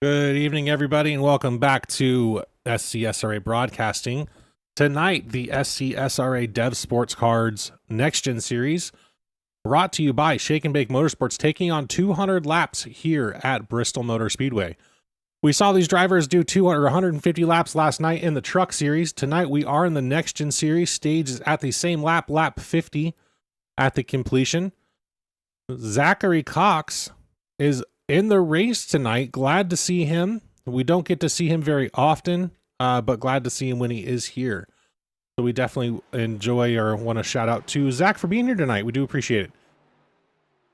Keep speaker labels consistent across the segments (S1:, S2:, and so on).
S1: Good evening, everybody, and welcome back to SCSRA Broadcasting. Tonight, the SCSRA Dev Sports Cards NextGen Series, brought to you by Shake and Bake Motorsports, taking on 200 laps here at Bristol Motor Speedway. We saw these drivers do 200 or 150 laps last night in the Truck Series. Tonight, we are in the NextGen Series. Stage is at the same lap 50 at the completion. Zachary Cox is in the race tonight. Glad to see him. We don't get to see him very often, but glad to see him when he is here. So we definitely enjoy or want to shout out to Zach for being here tonight. We do appreciate it.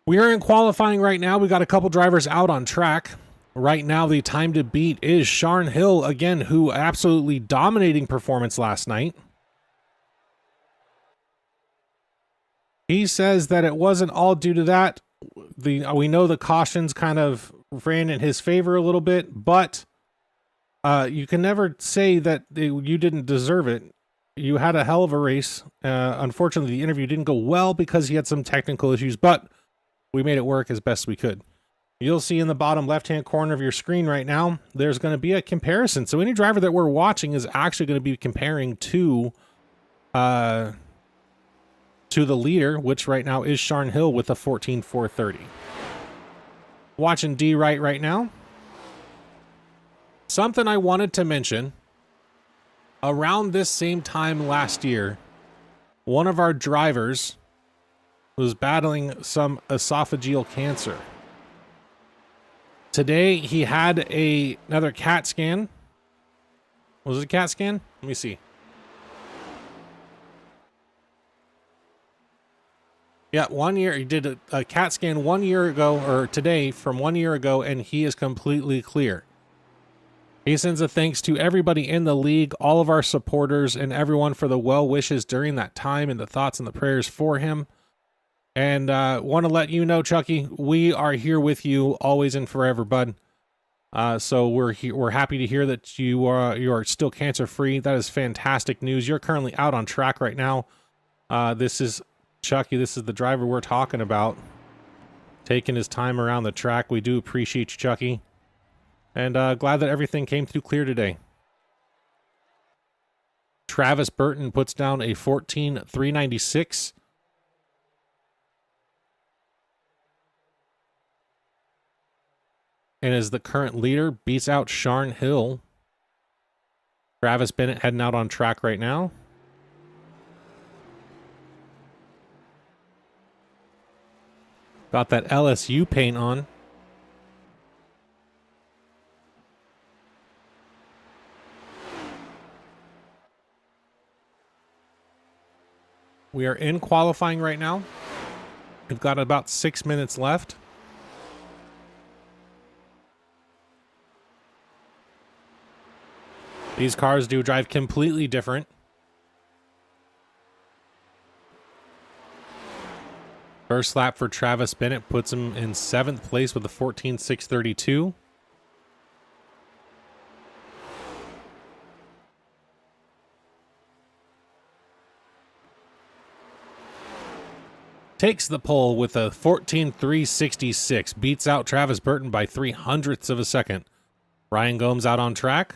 S1: We are in qualifying right now. We got a couple drivers out on track. Right now, the time to beat is Sharn Hill, again, who absolutely dominating performance last night. He says that it wasn't all due to that. We know the cautions kind of ran in his favor a little bit, but you can never say that you didn't deserve it. You had a hell of a race. Unfortunately, the interview didn't go well because he had some technical issues, but we made it work as best we could. You'll see in the bottom left-hand corner of your screen right now, there's going to be a comparison. So any driver that we're watching is actually going to be comparing to the leader, which right now is Sharn Hill with a 14.430. Watching D right now. Something I wanted to mention, around this same time last year, one of our drivers was battling some esophageal cancer. Today, he had another CAT scan. Was it a CAT scan? Let me see. Yeah, 1 year. He did a CAT scan 1 year ago, or today from 1 year ago, and he is completely clear. He sends a thanks to everybody in the league, all of our supporters, and everyone for the well wishes during that time and the thoughts and the prayers for him. And want to let you know, Chucky, we are here with you always and forever, bud. So we're happy to hear that you are still cancer free. That is fantastic news. You're currently out on track right now. This is Chucky. This is the driver we're talking about, taking his time around the track. We do appreciate you, Chucky, and glad that everything came through clear today. Travis Burton puts down a 14.396. And is the current leader, beats out Sharn Hill. Travis Bennett heading out on track right now. Got that LSU paint on. We are in qualifying right now. We've got about 6 minutes left. These cars do drive completely different. First lap for Travis Bennett puts him in 7th place with a 14.632. Takes the pole with a 14.366. Beats out Travis Burton by 0.03 of a second. Ryan Gomes out on track.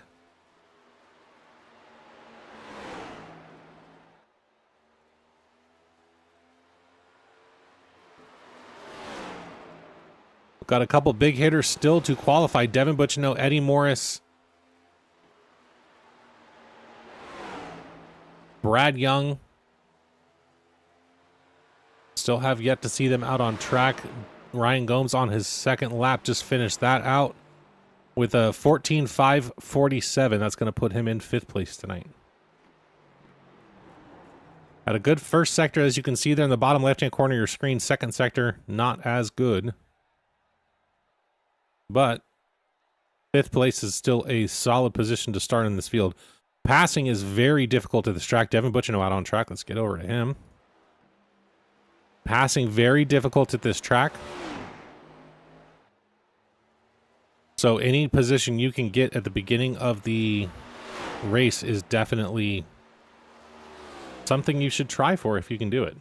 S1: Got a couple big hitters still to qualify. Devin Butchino, Eddie Morris, Brad Young. Still have yet to see them out on track. Ryan Gomes on his second lap just finished that out with a 14.547. That's going to put him in 5th place tonight. Had a good first sector, as you can see there in the bottom left-hand corner of your screen. Second sector, not as good. But 5th place is still a solid position to start in this field. Passing is very difficult at this track. Devin Butchino out on track. Let's get over to him. Passing very difficult at this track. So any position you can get at the beginning of the race is definitely something you should try for if you can do it.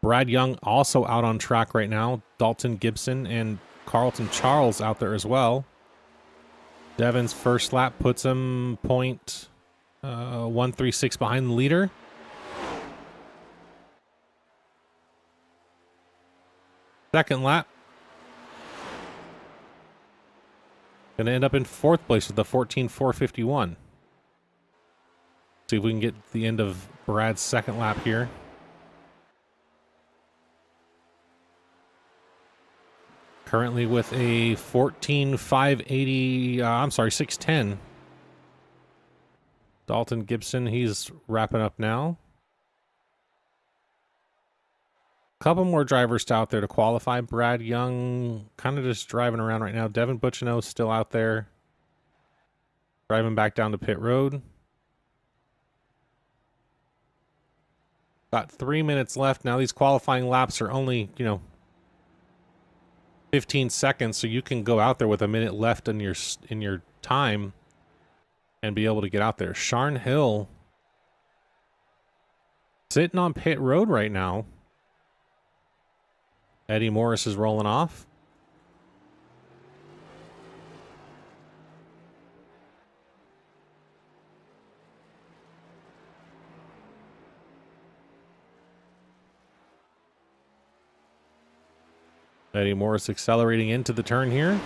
S1: Brad Young also out on track right now. Dalton Gibson and Carlton Charles out there as well. Devin's first lap puts him 0.136 behind the leader. Second lap. Going to end up in fourth place with a 14.451. See if we can get the end of Brad's second lap here. Currently with a 14.580, I'm sorry, 610. Dalton Gibson, he's wrapping up now. Couple more drivers out there to qualify. Brad Young kind of just driving around right now. Devin Butchino still out there. Driving back down to pit road. Got 3 minutes left. Now these qualifying laps are only, 15 seconds, so you can go out there with a minute left in your time and be able to get out there. Sharn Hill sitting on pit road right now. Eddie Morris is rolling off. Eddie Morris accelerating into the turn here.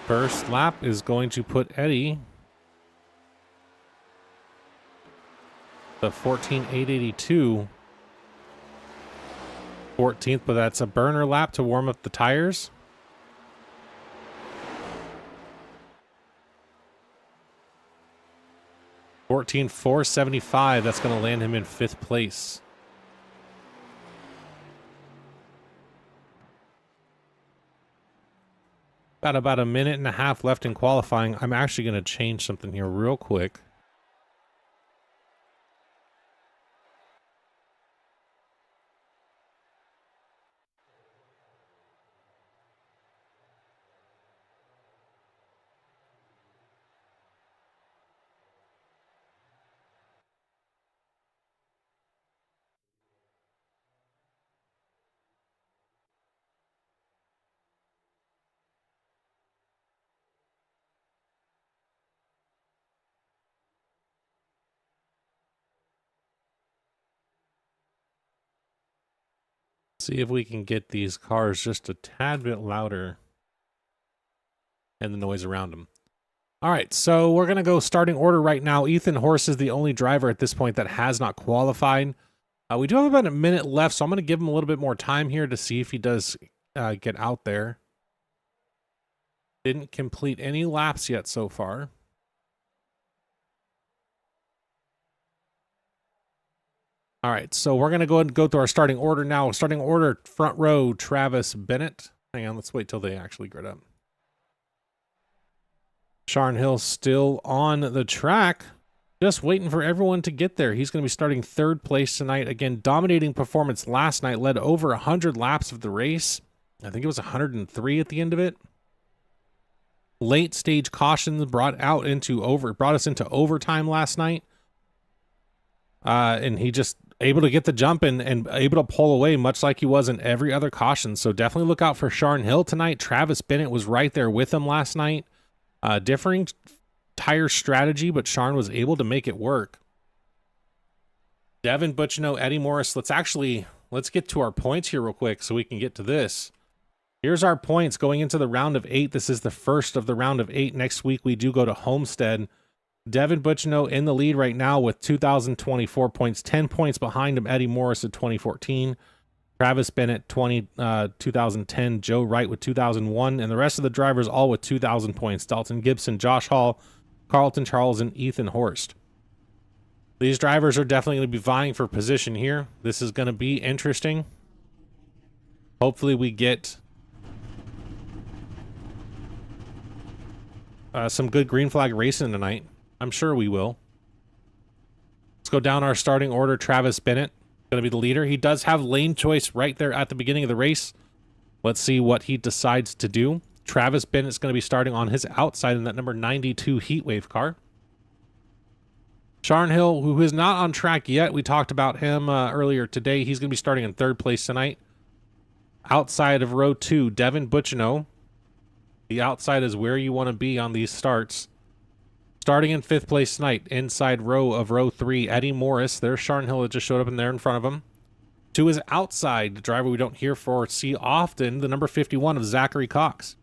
S1: First lap is going to put Eddie the 14.882. 14th, but that's a burner lap to warm up the tires. $14.475. That's going to land him in 5th place. Got about a minute and a half left in qualifying. I'm actually going to change something here real quick. See if we can get these cars just a tad bit louder and the noise around them. All right, so we're going to go starting order right now. Ethan Horse is the only driver at this point that has not qualified. We do have about a minute left, so I'm going to give him a little bit more time here to see if he does get out there. Didn't complete any laps yet so far. All right, so we're going to go ahead and go through our starting order now. Starting order, front row, Travis Bennett. Hang on, let's wait till they actually grid up. Sharn Hill still on the track. Just waiting for everyone to get there. He's going to be starting 3rd place tonight. Again, dominating performance last night. Led over 100 laps of the race. I think it was 103 at the end of it. Late stage cautions brought us into overtime last night. And he just able to get the jump and able to pull away, much like he was in every other caution. So definitely look out for Sharn Hill tonight. Travis Bennett was right there with him last night. Differing tire strategy, but Sharn was able to make it work. Devin Butchino, Eddie Morris. Let's get to our points here real quick so we can get to this. Here's our points going into the round of 8. This is the first of the round of 8. Next week we do go to Homestead. Devin Butchino in the lead right now with 2,024 points, 10 points behind him. Eddie Morris at 2014, Travis Bennett 2010, Joe Wright with 2001, and the rest of the drivers all with 2,000 points. Dalton Gibson, Josh Hall, Carlton Charles, and Ethan Horst. These drivers are definitely going to be vying for position here. This is going to be interesting. Hopefully we get some good green flag racing tonight. I'm sure we will. Let's go down our starting order. Travis Bennett, Going to be the leader. He does have lane choice right there at the beginning of the race. Let's see what he decides to do. Travis Bennett's going to be starting on his outside in that number 92 Heatwave car. Sharnhill, who is not on track yet, we talked about him earlier today. He's going to be starting in 3rd place tonight. Outside of row 2, Devin Butchino. The outside is where you want to be on these starts. Starting in 5th place tonight, inside row of row 3, Eddie Morris. There's Sharnhill that just showed up in there in front of him. To his outside, the driver we don't hear or see often, the number 51 of Zachary Cox.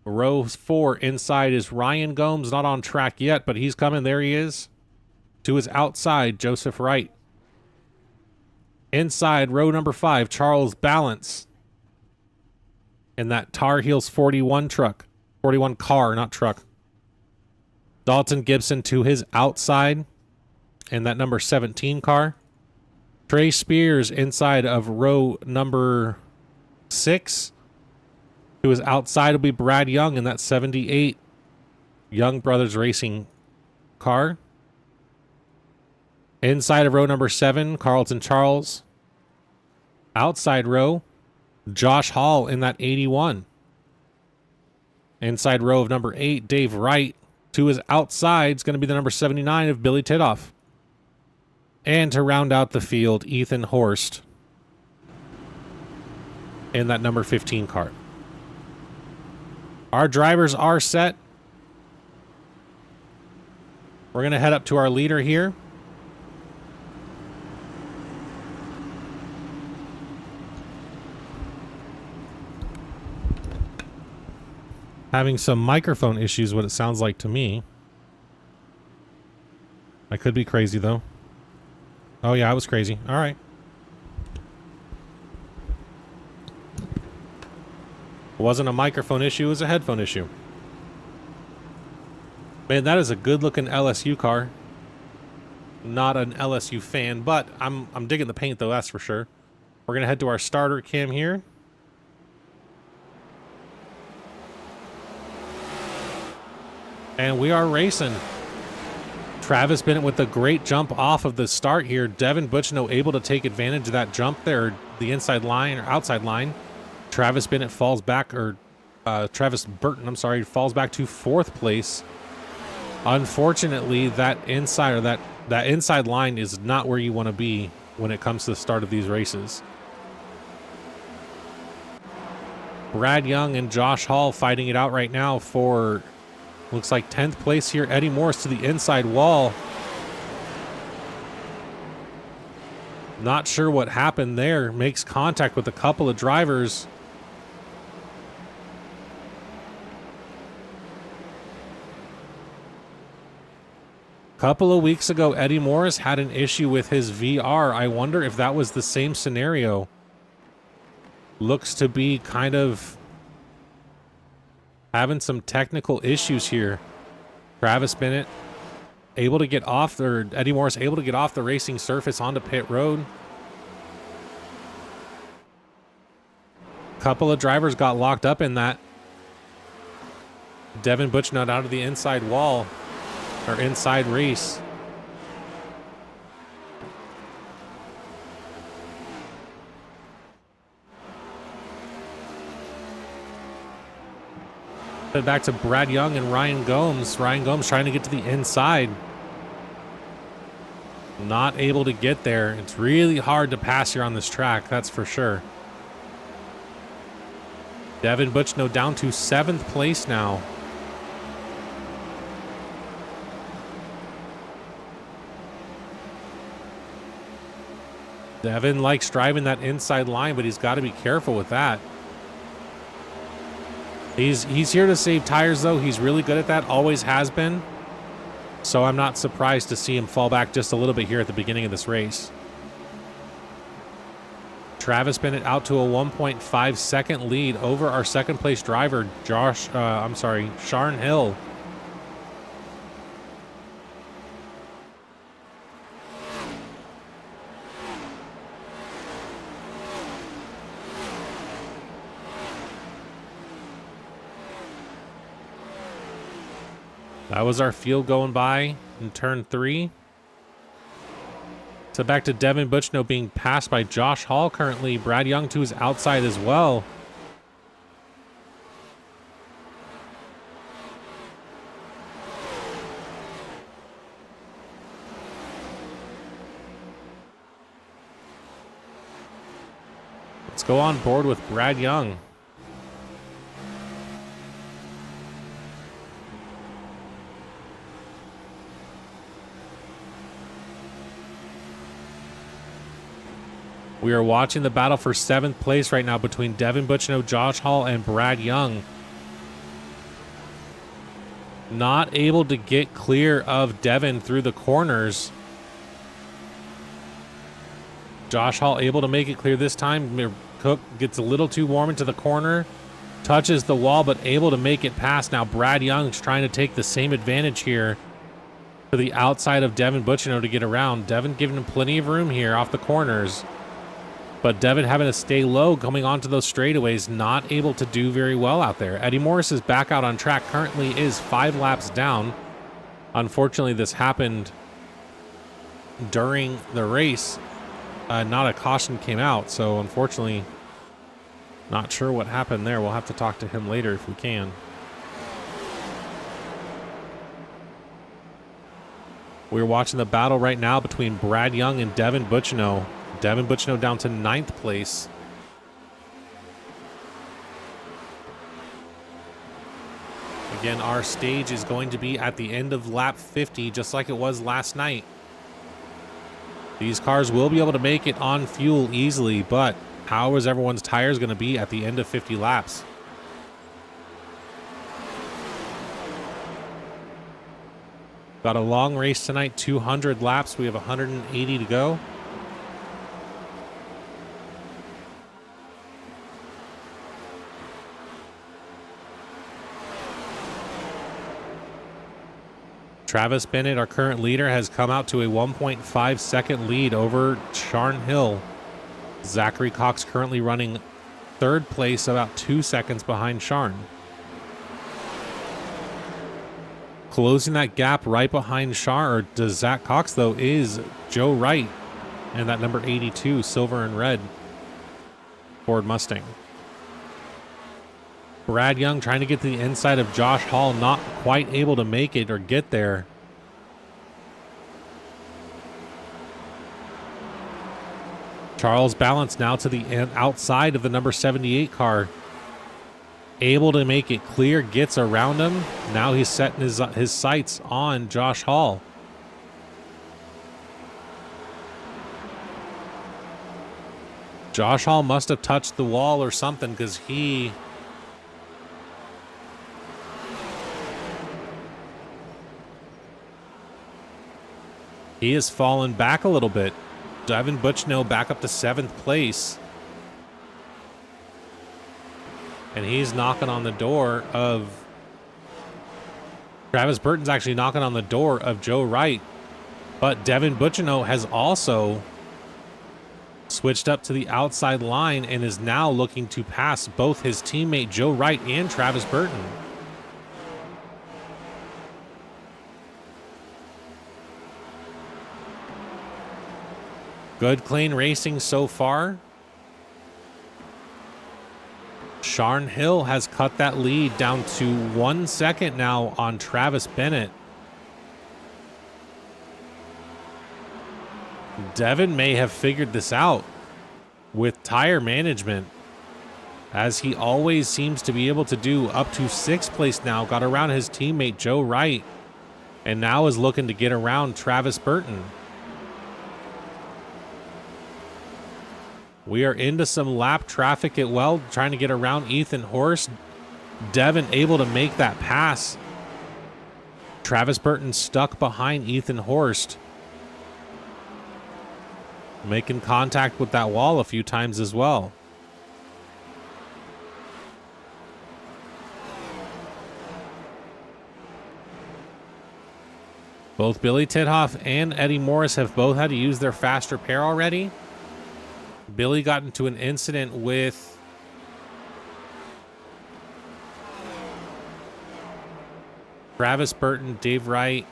S1: Row 4 inside is Ryan Gomes, not on track yet, but he's coming. There he is. To his outside, Joseph Wright. Inside, row number 5, Charles Balance. In that Tar Heels 41 truck. 41 car, not truck. Dalton Gibson to his outside in that number 17 car. Trey Spears inside of row number 6. To his outside will be Brad Young in that 78 Young Brothers Racing car. Inside of row number 7, Carlton Charles. Outside row, Josh Hall in that 81. Inside row of number 8, Dave Wright. To his outside is going to be the number 79 of Billy Tidoff. And to round out the field, Ethan Horst in that number 15 car. Our drivers are set. We're going to head up to our leader here. Having some microphone issues, what it sounds like to me. I could be crazy, though. Oh, yeah, I was crazy. All right. It wasn't a microphone issue, it was a headphone issue. Man, that is a good-looking LSU car. Not an LSU fan, but I'm digging the paint, though, that's for sure. We're going to head to our starter cam here. And we are racing. Travis Bennett with a great jump off of the start here. Devin Butchino able to take advantage of that jump there, the inside line or outside line. Travis Bennett falls back, or Travis Burton, I'm sorry, falls back to 4th place. Unfortunately, that inside line is not where you want to be when it comes to the start of these races. Brad Young and Josh Hall fighting it out right now for, looks like 10th place here. Eddie Morris to the inside wall. Not sure what happened there. Makes contact with a couple of drivers. Couple of weeks ago, Eddie Morris had an issue with his VR. I wonder if that was the same scenario. Looks to be kind of having some technical issues here. Travis Bennett able to get off, or Eddie Morris able to get off the racing surface onto pit road. Couple of drivers got locked up in that. Devin Butchnut out of the inside wall, or inside race. Back to Brad Young and Ryan Gomes. Ryan Gomes trying to get to the inside. Not able to get there. It's really hard to pass here on this track, that's for sure. Devin Butchno down to 7th place now. Devin likes driving that inside line, but he's got to be careful with that. He's here to save tires, though. He's really good at that, always has been. So I'm not surprised to see him fall back just a little bit here at the beginning of this race. Travis Bennett out to a 1.5 second lead over our 2nd place driver, Sharn Hill. That was our field going by in turn 3. So back to Devin Butchno being passed by Josh Hall currently. Brad Young to his outside as well. Let's go on board with Brad Young. We are watching the battle for 7th place right now between Devin Butchno, Josh Hall, and Brad Young. Not able to get clear of Devin through the corners. Josh Hall able to make it clear this time. Cook gets a little too warm into the corner. Touches the wall, but able to make it past. Now Brad Young's trying to take the same advantage here to the outside of Devin Butchno to get around. Devin giving him plenty of room here off the corners. But Devin having to stay low coming onto those straightaways, not able to do very well out there. Eddie Morris is back out on track, currently is 5 laps down. Unfortunately, this happened during the race. Not a caution came out, so unfortunately, not sure what happened there. We'll have to talk to him later if we can. We're watching the battle right now between Brad Young and Devin Butchno. Devin Butchno down to 9th place. Again, our stage is going to be at the end of lap 50, just like it was last night. These cars will be able to make it on fuel easily, but how is everyone's tires going to be at the end of 50 laps? Got a long race tonight, 200 laps. We have 180 to go. Travis Bennett, our current leader, has come out to a 1.5 second lead over Sharn Hill. Zachary Cox currently running 3rd place, about 2 seconds behind Sharn. Closing that gap right behind Sharn, or does Zach Cox though, is Joe Wright and that number 82, silver and red Ford Mustang. Brad Young trying to get to the inside of Josh Hall, not quite able to make it or get there. Charles Balance now to the outside of the number 78 car. Able to make it clear, gets around him. Now he's setting his sights on Josh Hall. Josh Hall must have touched the wall or something, because he has fallen back a little bit. Devin Butchno back up to 7th place. And he's knocking on the door of... Travis Burton's actually knocking on the door of Joe Wright. But Devin Butchno has also switched up to the outside line and is now looking to pass both his teammate Joe Wright and Travis Burton. Good, clean racing so far. Sharn Hill has cut that lead down to 1 second now on Travis Bennett. Devin may have figured this out with tire management, as he always seems to be able to do. Up to 6th place now, got around his teammate Joe Wright, and now is looking to get around Travis Burton. We are into some lap traffic at Weld, trying to get around Ethan Horst. Devin able to make that pass. Travis Burton stuck behind Ethan Horst, making contact with that wall a few times as well. Both Billy Tithoff and Eddie Morris have both had to use their fast repair already. Billy got into an incident with Travis Burton, Dave Wright.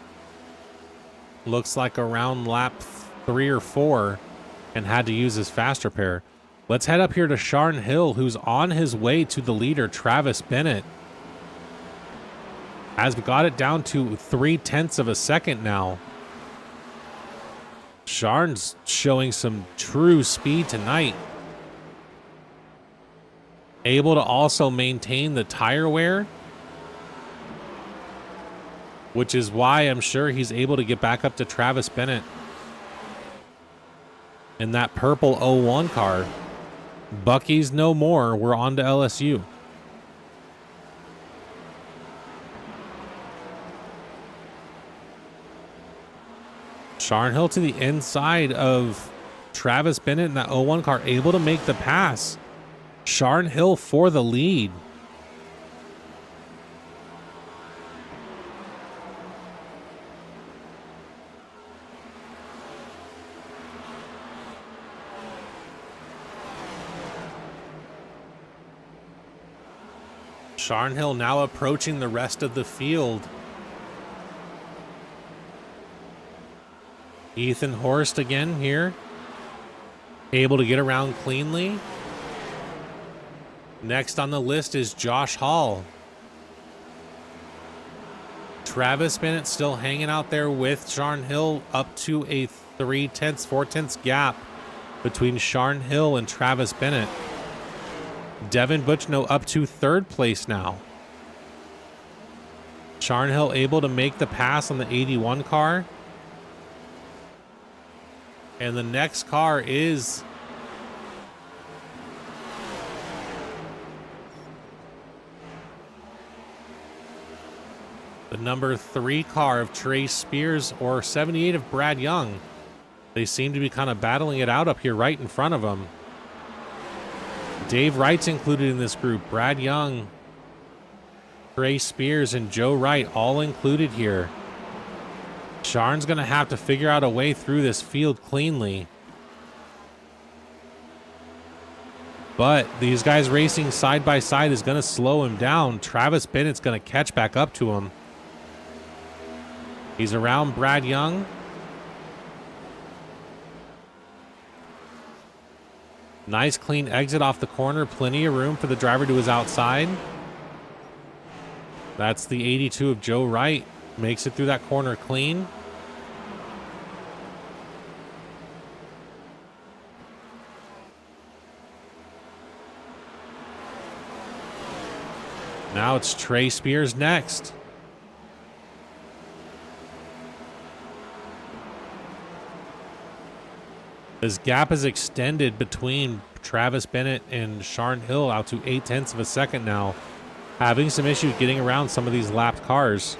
S1: Looks like around lap 3 or 4 and had to use his fast repair. Let's head up here to Sharn Hill, who's on his way to the leader, Travis Bennett. Has got it down to 0.3 of a second now. Sharn's showing some true speed tonight. Able to also maintain the tire wear, which is why I'm sure he's able to get back up to Travis Bennett in that purple 01 car. Bucky's no more. We're on to LSU. Sharn Hill to the inside of Travis Bennett in that 01 car, able to make the pass. Sharn Hill for the lead. Sharn Hill now approaching the rest of the field. Ethan Horst again here, able to get around cleanly. Next on the list is Josh Hall. Travis Bennett still hanging out there with Sharn Hill, up to a 4/10 gap between Sharn Hill and Travis Bennett. Devin Butchno up to 3rd place now. Sharn Hill able to make the pass on the 81 car. And the next car is the number 3 car of Trey Spears, or 78 of Brad Young. They seem to be kind of battling it out up here right in front of them. Dave Wright's included in this group. Brad Young, Trey Spears, and Joe Wright all included here. Sharn's going to have to figure out a way through this field cleanly. But these guys racing side by side is going to slow him down. Travis Bennett's going to catch back up to him. He's around Brad Young. Nice clean exit off the corner. Plenty of room for the driver to his outside. That's the 82 of Joe Wright. Makes it through that corner clean. Now it's Trey Spears next. This gap is extended between Travis Bennett and Sharn Hill out to 0.8 of a second now. Having some issues getting around some of these lapped cars.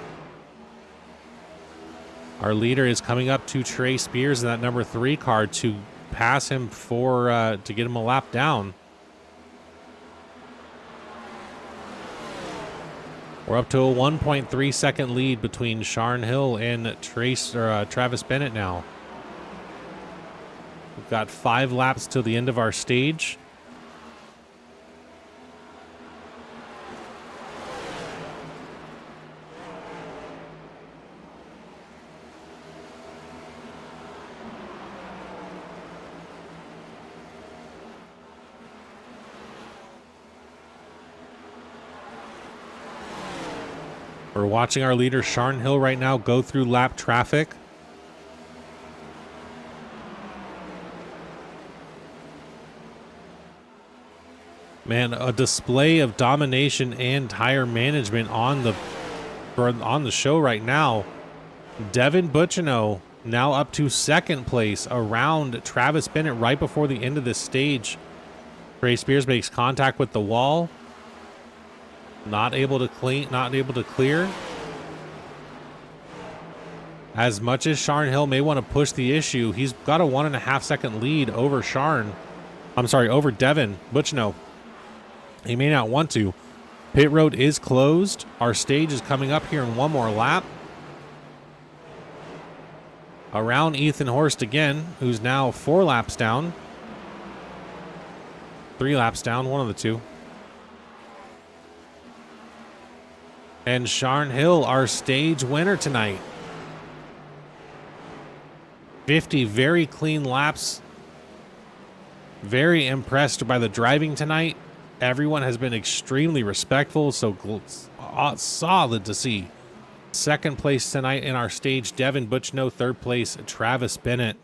S1: Our leader is coming up to Trey Spears in that number 3 car to pass him to get him a lap down. We're up to a 1.3 second lead between Sharn Hill and Travis Bennett now. We've got 5 laps till the end of our stage. We're watching our leader Sharn Hill right now go through lap traffic. Man, a display of domination and tire management on the show right now. Devin Butchino now up to 2nd place around Travis Bennett right before the end of this stage. Trey Spears makes contact with the wall. Not able to clear. As much as Sharn Hill may want to push the issue, he's got a 1.5 second lead over over Devin Butchino. He may not want to. Pit road is closed. Our stage is coming up here in one more lap. Around Ethan Horst again, who's now 4 laps down. 3 laps down, one of the two. And Sharn Hill, our stage winner tonight. 50 very clean laps. Very impressed by the driving tonight. Everyone has been extremely respectful, so solid to see. Second place tonight in our stage, Devin Butchno. Third place, Travis Bennett.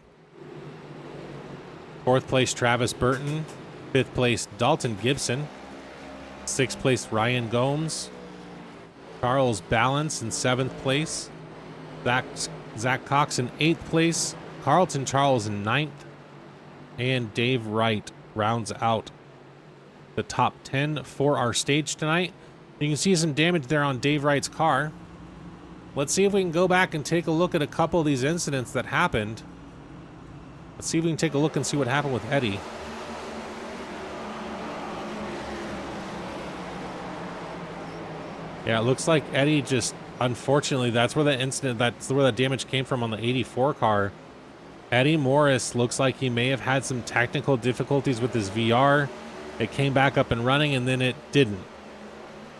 S1: Fourth place, Travis Burton. Fifth place, Dalton Gibson. Sixth place, Ryan Gomes. Charles Balance in seventh place. Zach Cox in eighth place. Carlton Charles in ninth. And Dave Wright rounds out the top 10 for our stage tonight. You can see some damage there on Dave Wright's car. Let's see if we can go back and take a look at a couple of these incidents that happened. Let's see if we can take a look and see what happened with Eddie. Yeah, it looks like Eddie just, unfortunately, that's where the damage came from on the 84 car. Eddie Morris looks like he may have had some technical difficulties with his VR. It came back up and running, and then it didn't.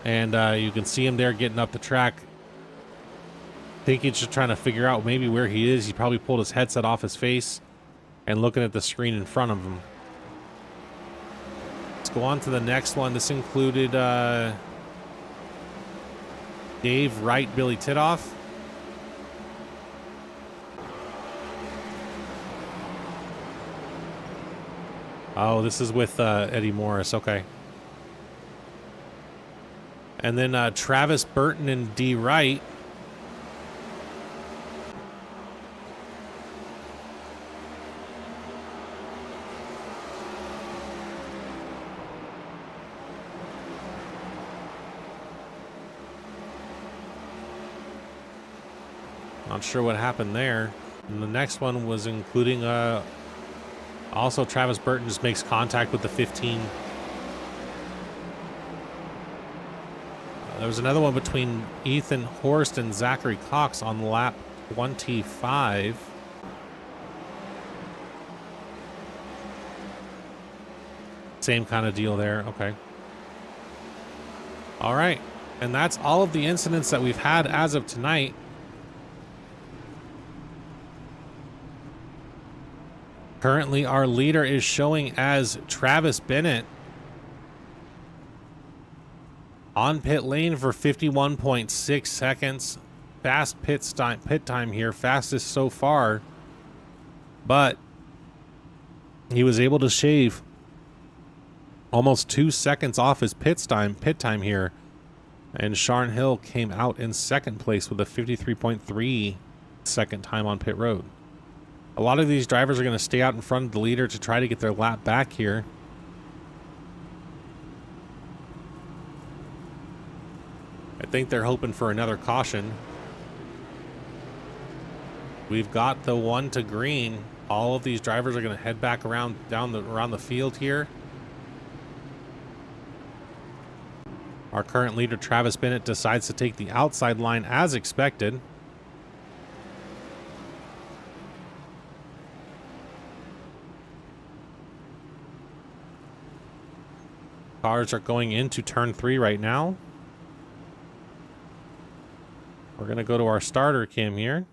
S1: And you can see him there getting up the track. I think he's just trying to figure out maybe where he is. He probably pulled his headset off his face and looking at the screen in front of him. Let's go on to the next one. This included Dave Wright, Billy Titoff. Oh, this is with Eddie Morris. Okay. And then Travis Burton and D. Wright. Not sure what happened there. And the next one was including also Travis Burton just makes contact with the 15. There was another one between Ethan Horst and Zachary Cox on lap 25. Same kind of deal there. Okay. All right. And that's all of the incidents that we've had as of tonight. Currently, our leader is showing as Travis Bennett on pit lane for 51.6 seconds. Fast pit time here, fastest so far. But he was able to shave almost 2 seconds off his pit time here. And Sharn Hill came out in second place with a 53.3 second time on pit road. A lot of these drivers are going to stay out in front of the leader to try to get their lap back here. I think they're hoping for another caution. We've got the one to green. All of these drivers are going to head back around around the field here. Our current leader, Travis Bennett, decides to take the outside line as expected. Cars are going into turn 3 right now. We're going to go to our starter cam here.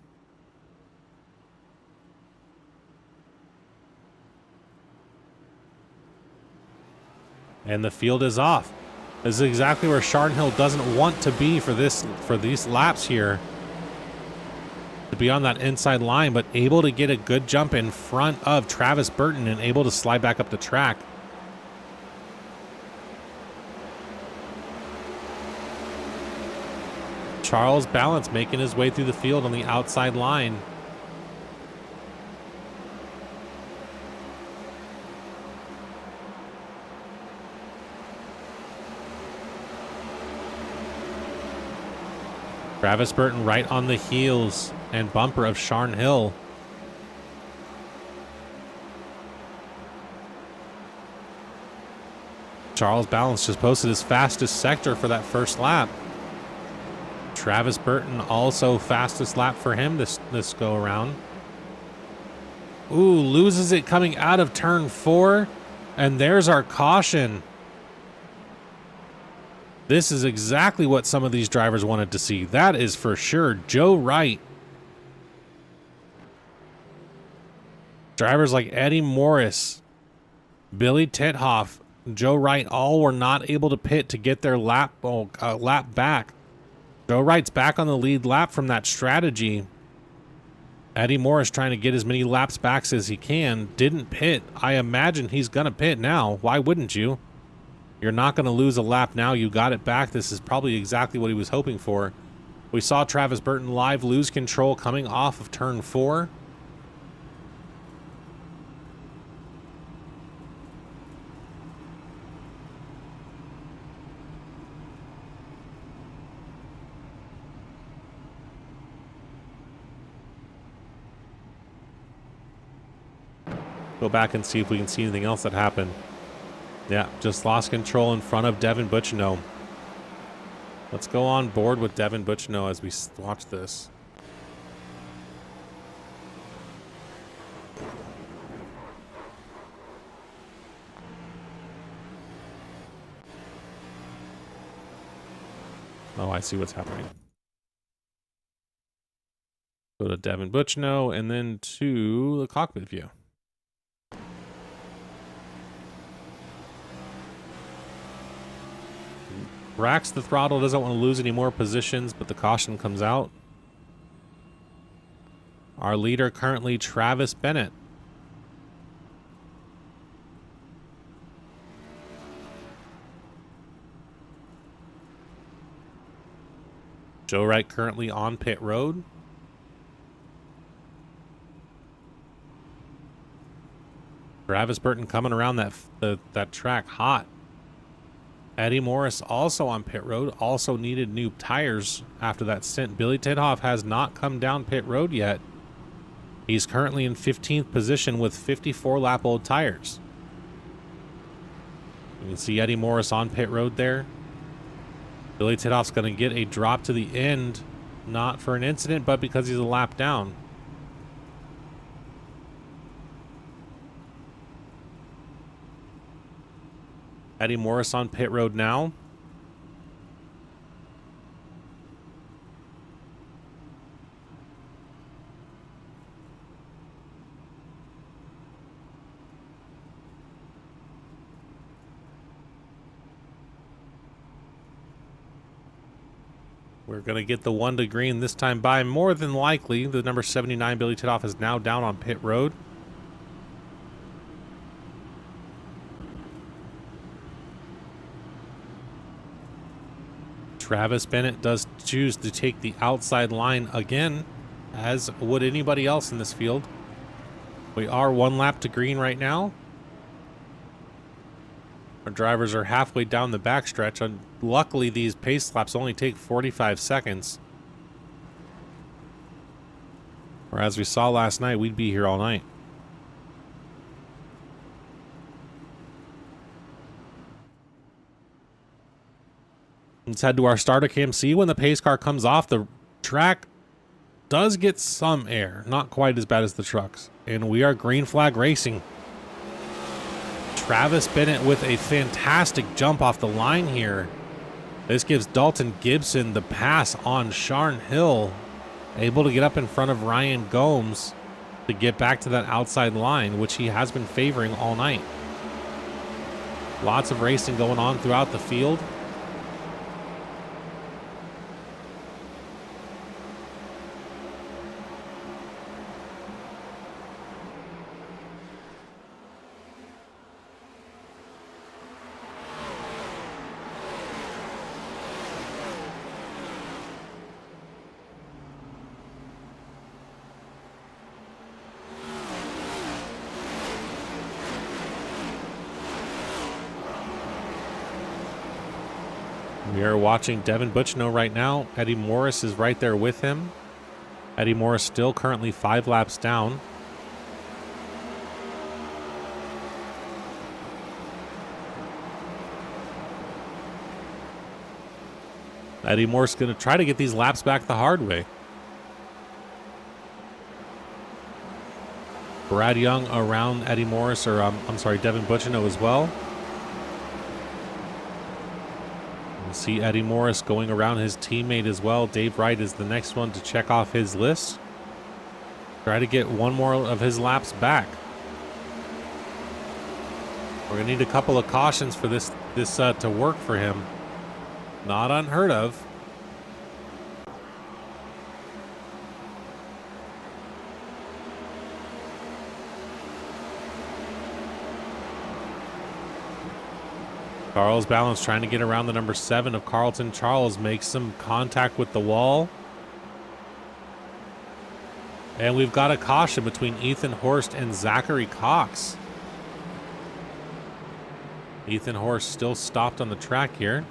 S1: And the field is off. This is exactly where Sharn Hill doesn't want to be for these laps here. To be on that inside line, but able to get a good jump in front of Travis Burton and able to slide back up the track. Charles Balance making his way through the field on the outside line. Travis Burton right on the heels and bumper of Sharn Hill. Charles Balance just posted his fastest sector for that first lap. Travis Burton also fastest lap for him this go around. Ooh, loses it coming out of turn 4. And there's our caution. This is exactly what some of these drivers wanted to see. That is for sure. Joe Wright Drivers like Eddie Morris, Billy Tithoff, Joe Wright, all were not able to pit to get their lap back. Joe Wright's back on the lead lap from that strategy. Eddie Morris trying to get as many laps back as he can. Didn't pit. I imagine he's going to pit now. Why wouldn't you? You're not going to lose a lap now. You got it back. This is probably exactly what he was hoping for. We saw Travis Burton live lose control coming off of turn 4. Go back and see if we can see anything else that happened. Yeah, just lost control in front of Devin Butchino. Let's go on board with Devin Butchino as we watch this. Oh, I see what's happening. Go to Devin Butchino and then to the cockpit view. Racks the throttle, doesn't want to lose any more positions, but the caution comes out. Our leader currently Travis Bennett. Joe Wright currently on pit road. Travis Burton coming around that track hot. Eddie Morris also on pit road, also needed new tires after that stint. Billy Tithoff has not come down pit road yet. He's currently in 15th position with 54 lap old tires. You can see Eddie Morris on pit road there. Billy Tithoff's going to get a drop to the end, not for an incident, but because he's a lap down. Eddie Morris on pit road now. We're going to get the 1 to green this time by. More than likely, the number 79 Billy Tithoff is now down on pit road. Travis Bennett does choose to take the outside line again, as would anybody else in this field. We are 1 lap to green right now. Our drivers are halfway down the backstretch, and luckily these pace laps only take 45 seconds. Or as we saw last night, we'd be here all night. Let's head to our starter cam. See, when the pace car comes off, the track does get some air. Not quite as bad as the trucks. And we are green flag racing. Travis Bennett with a fantastic jump off the line here. This gives Dalton Gibson the pass on Sharn Hill. Able to get up in front of Ryan Gomes to get back to that outside line, which he has been favoring all night. Lots of racing going on throughout the field. We are watching Devin Butchino right now. Eddie Morris is right there with him. Eddie Morris still currently 5 laps down. Eddie Morris is going to try to get these laps back the hard way. Brad Young around Eddie Morris, or I'm sorry, Devin Butchino as well. See Eddie Morris going around his teammate as well. Dave Wright is the next one to check off his list. Try to get one more of his laps back. We're gonna need a couple of cautions for this to work for him. Not unheard of. Charles Balance trying to get around the number 7 of Carlton Charles, makes some contact with the wall. And we've got a caution between Ethan Horst and Zachary Cox. Ethan Horst still stopped on the track here.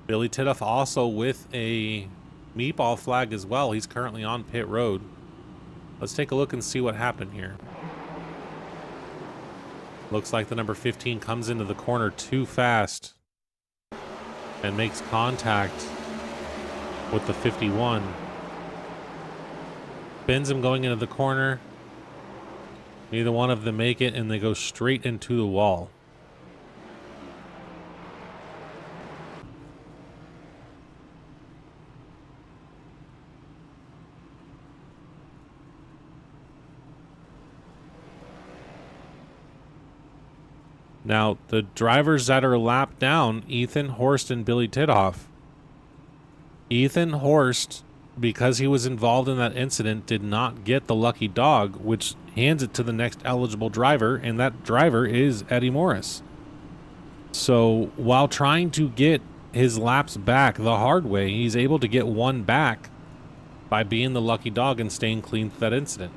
S1: Billy Titoff also with a meatball flag as well. He's currently on pit road. Let's take a look and see what happened here. Looks like the number 15 comes into the corner too fast and makes contact with the 51. Bends him going into the corner. Neither one of them make it, and they go straight into the wall. Now, the drivers that are lapped down, Ethan Horst and Billy Titoff. Ethan Horst, because he was involved in that incident, did not get the lucky dog, which hands it to the next eligible driver, and that driver is Eddie Morris. So, while trying to get his laps back the hard way, he's able to get one back by being the lucky dog and staying clean through that incident.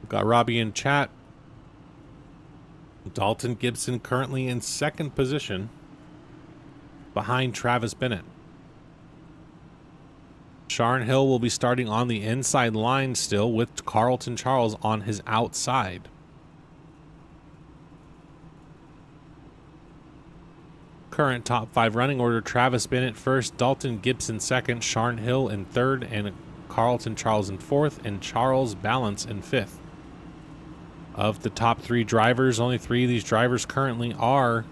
S1: Got Robbie in chat. Dalton Gibson currently in second position behind Travis Bennett. Sharon Hill will be starting on the inside line still with Carlton Charles on his outside. Current top 5 running order: Travis Bennett first, Dalton Gibson second, Sharon Hill in third, and Carlton Charles in fourth, and Charles Balance in fifth. Of the top 3 drivers, only 3 of these drivers currently are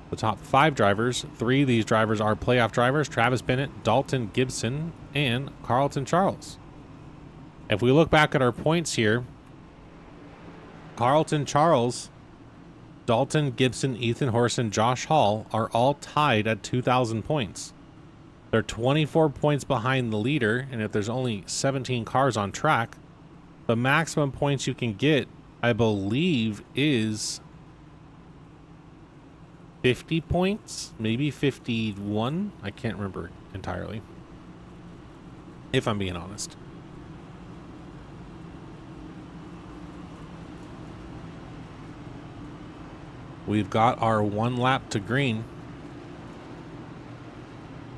S1: the top 5 drivers. 3 of these drivers are playoff drivers: Travis Bennett, Dalton Gibson, and Carlton Charles. If we look back at our points here, Carlton Charles, Dalton Gibson, Ethan Horst, and Josh Hall are all tied at 2,000 points. They're 24 points behind the leader, and if there's only 17 cars on track, the maximum points you can get, I believe, is 50 points, maybe 51. I can't remember entirely, if I'm being honest. We've got our 1 lap to green.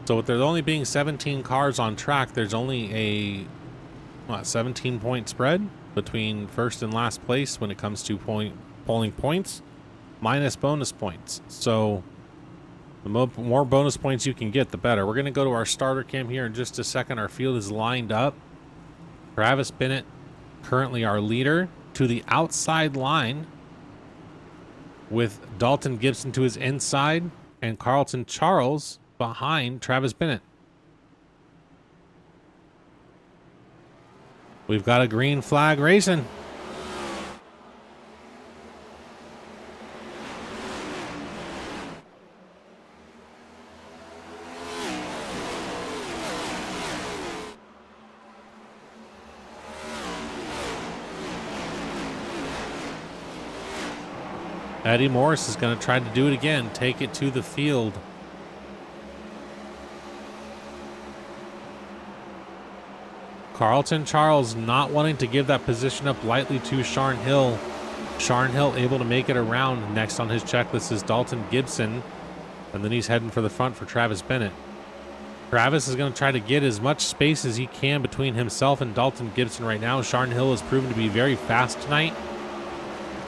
S1: So with there only being 17 cars on track, there's only a 17-point spread between first and last place when it comes to polling points, minus bonus points. So the more bonus points you can get, the better. We're going to go to our starter cam here in just a second. Our field is lined up. Travis Bennett, currently our leader, to the outside line with Dalton Gibson to his inside and Carlton Charles behind Travis Bennett. We've got a green flag racing. Eddie Morris is going to try to do it again, take it to the field. Carlton Charles not wanting to give that position up lightly to Sharon Hill. Sharon Hill able to make it around. Next on his checklist is Dalton Gibson, and then he's heading for the front for Travis Bennett. Travis is going to try to get as much space as he can between himself and Dalton Gibson right now. Sharon Hill has proven to be very fast tonight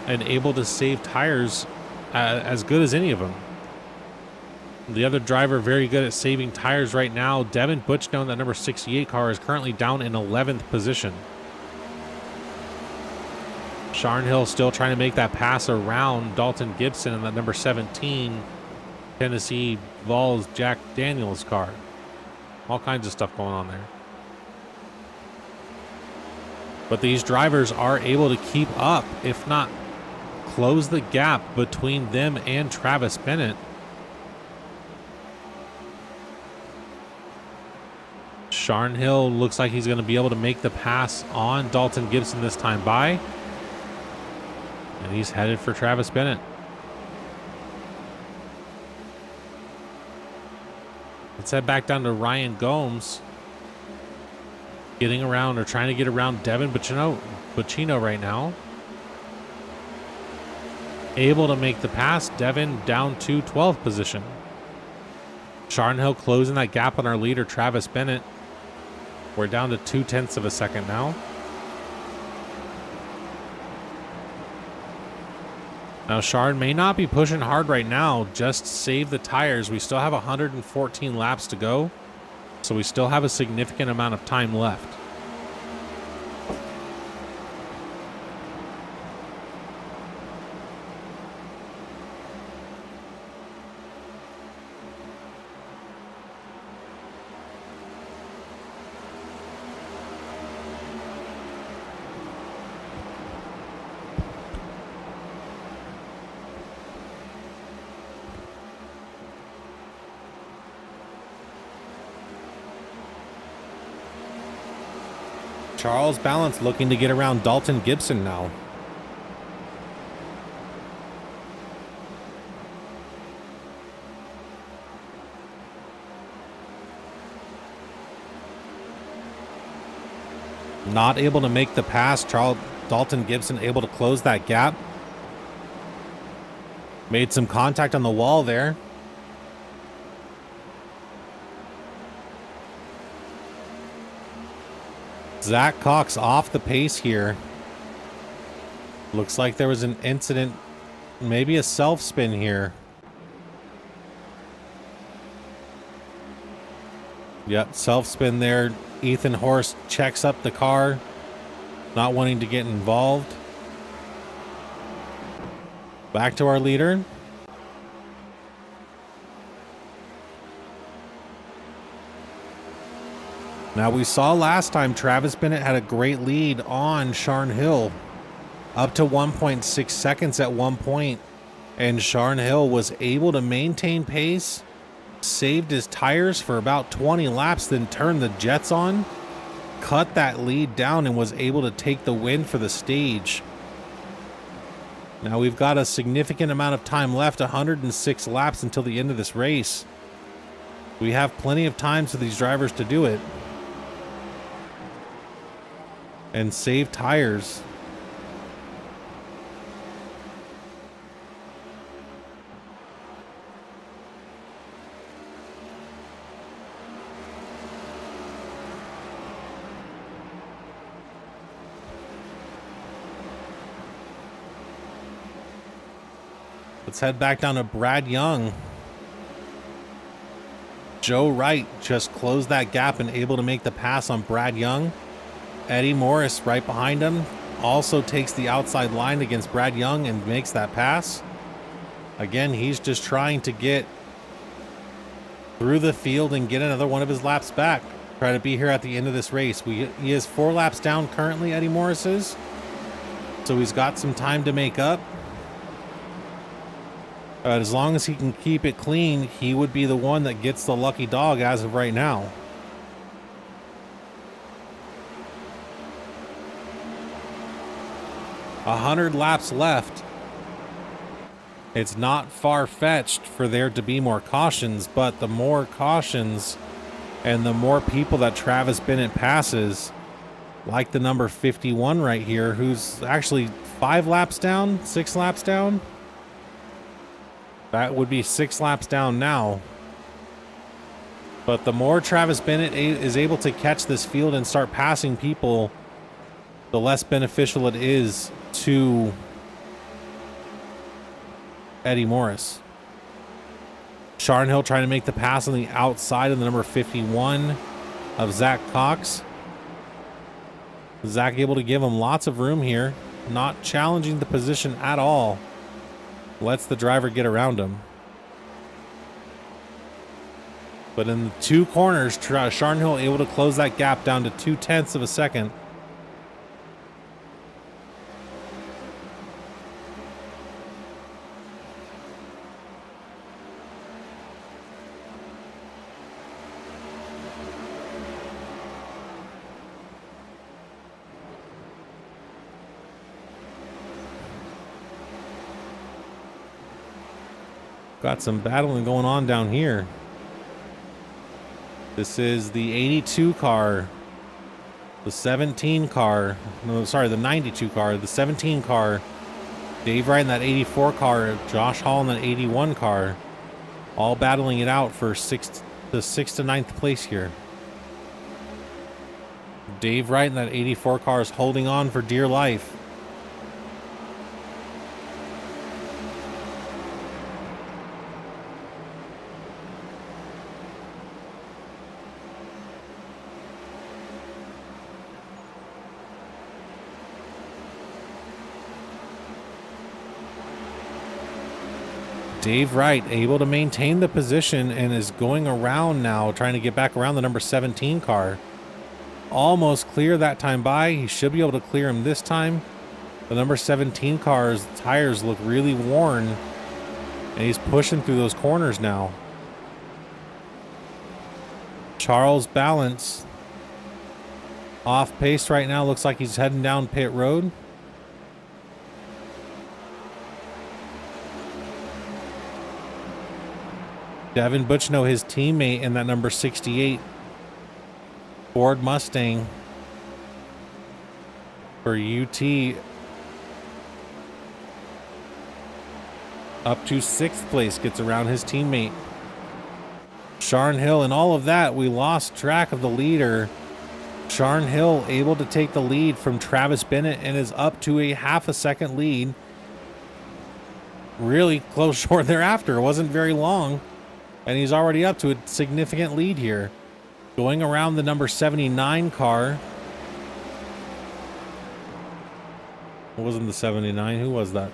S1: and able to save tires as good as any of them. The other driver very good at saving tires right now. Devin Butchno in that number 68 car is currently down in 11th position. Sharnhill still trying to make that pass around Dalton Gibson in that number 17 Tennessee Vols Jack Daniels car. All kinds of stuff going on there. But these drivers are able to keep up, if not close the gap between them and Travis Bennett. Sharnhill looks like he's going to be able to make the pass on Dalton Gibson this time by. And he's headed for Travis Bennett. Let's head back down to Ryan Gomes. Getting around or trying to get around Devin Butchino right now. Able to make the pass. Devin down to 12th position. Sharnhill closing that gap on our leader, Travis Bennett. We're down to 0.2 of a second now. Now, Sharn may not be pushing hard right now. Just save the tires. We still have 114 laps to go. So we still have a significant amount of time left.
S2: Charles Balance looking to get around Dalton Gibson now. Not able to make the pass. Dalton Gibson able to close that gap. Made some contact on the wall there. Zach Cox off the pace here. Looks like there was an incident, maybe a self spin here. Yep, self spin there. Ethan Horst checks up the car, not wanting to get involved. Back to our leader. Now, we saw last time Travis Bennett had a great lead on Sharnhill, up to 1.6 seconds at one point, and Sharnhill was able to maintain pace, saved his tires for about 20 laps, then turned the jets on, cut that lead down, and was able to take the win for the stage. Now, we've got a significant amount of time left, 106 laps until the end of this race. We have plenty of time for these drivers to do it and save tires. Let's head back down to Brad Young. Joe Wright just closed that gap and able to make the pass on Brad Young. Eddie Morris right behind him also takes the outside line against Brad Young and makes that pass. Again, he's just trying to get through the field and get another one of his laps back. Try to be here at the end of this race. He is 4 laps down currently, Eddie Morris is. So he's got some time to make up. As long as he can keep it clean, he would be the one that gets the lucky dog as of right now. A 100 laps left. It's not far-fetched for there to be more cautions, but the more cautions and the more people that Travis Bennett passes, like the number 51 right here, who's actually 5 laps down, 6 laps down. That would be 6 laps down now. But the more Travis Bennett is able to catch this field and start passing people, the less beneficial it is to Eddie Morris. Sharn Hill trying to make the pass on the outside of the number 51 of Zach Cox. Zach able to give him lots of room here, not challenging the position at all. Lets the driver get around him. But in the two corners, Sharn Hill able to close that gap down to 0.2 of a second. Got some battling going on down here. This is the 82 car, the 17 car, no, sorry, the 92 car, the 17 car, Dave Wright in that 84 car, Josh Hall in that 81 car, all battling it out for the 6th to 9th place here. Dave Wright in that 84 car is holding on for dear life. Dave Wright able to maintain the position and is going around now, trying to get back around the number 17 car. Almost clear that time by. He should be able to clear him this time. The number 17 car's tires look really worn, and he's pushing through those corners now. Charles Balance off pace right now. Looks like he's heading down pit road. Devin Butchno, his teammate in that number 68 Ford Mustang for UT, up to 6th place, gets around his teammate. Sharn Hill, and all of that, we lost track of the leader. Sharn Hill able to take the lead from Travis Bennett and is up to a half a second lead. Really close short thereafter. It wasn't very long. And he's already up to a significant lead here. Going around the number 79 car. It wasn't the 79. Who was that?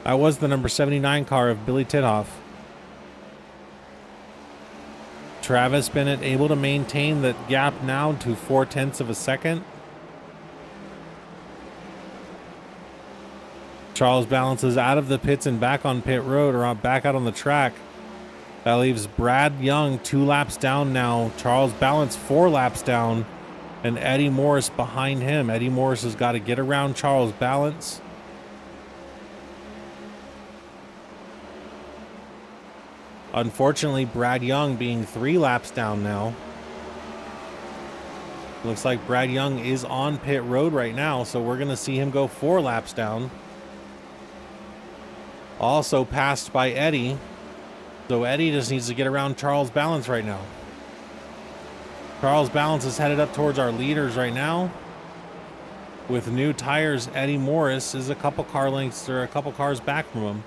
S2: That was the number 79 car of Billy Tithoff. Travis Bennett able to maintain that gap now to 0.4 of a second. Charles Balance is out of the pits and back on pit road, or back out on the track. That leaves Brad Young 2 laps down now. Charles Balance 4 laps down, and Eddie Morris behind him. Eddie Morris has got to get around Charles Balance. Unfortunately, Brad Young being 3 laps down now. Looks like Brad Young is on pit road right now, so we're going to see him go 4 laps down. Also passed by Eddie. So Eddie just needs to get around Charles Balance right now. Charles Balance is headed up towards our leaders right now. With new tires, Eddie Morris is a couple car lengths or a couple cars back from him.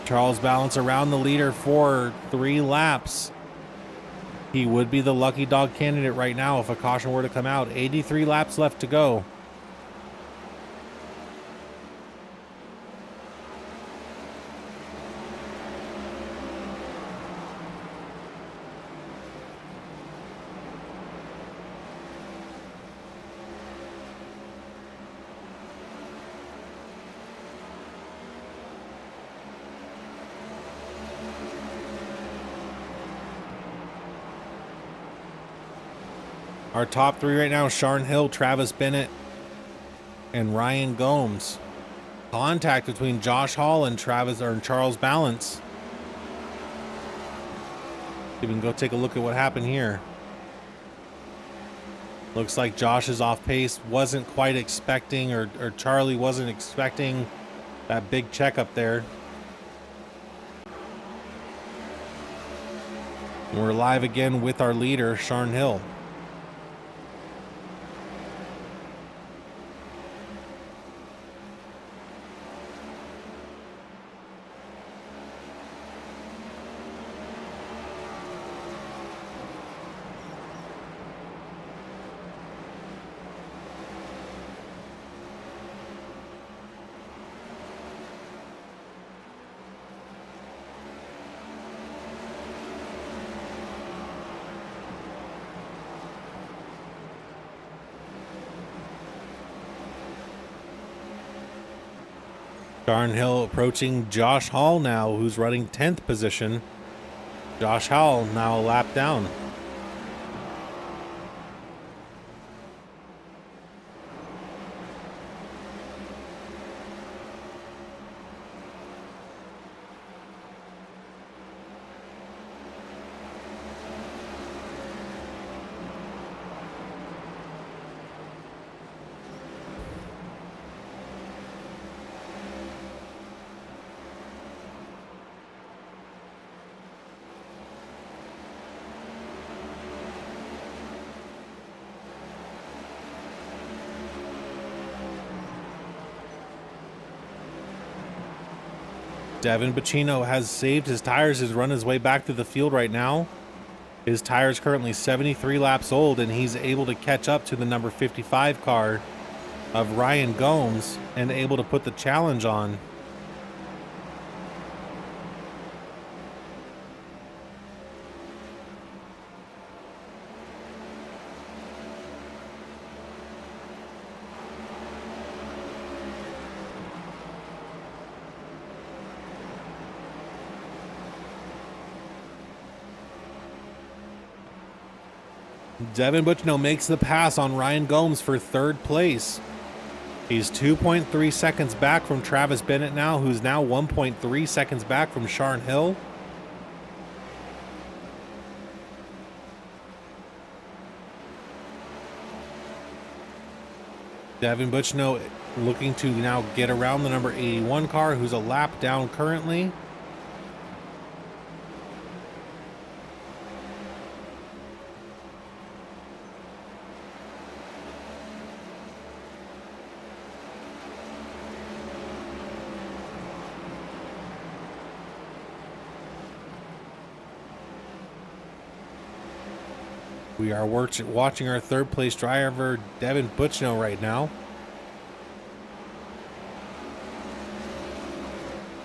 S2: Charles Balance around the leader for 3 laps. He would be the lucky dog candidate right now if a caution were to come out. 83 laps left to go. Our top 3 right now, Sharn Hill, Travis Bennett, and Ryan Gomes. Contact between Josh Hall and Charles Balance. You can go take a look at what happened here. Looks like Josh is off pace. Wasn't quite expecting, or Charlie wasn't expecting that big check up there. We're live again with our leader, Sharn Hill. Sharn Hill approaching Josh Hall now, who's running 10th position. Josh Hall now a lap down. Devin Bacino has saved his tires, has run his way back to the field right now. His tire is currently 73 laps old, and he's able to catch up to the number 55 car of Ryan Gomes and able to put the challenge on. Devin Butchno makes the pass on Ryan Gomes for third place. He's 2.3 seconds back from Travis Bennett now, who's now 1.3 seconds back from Sharn Hill. Devin Butchno looking to now get around the number 81 car, who's a lap down currently. We are watching our third place driver, Devin Butchno, right now.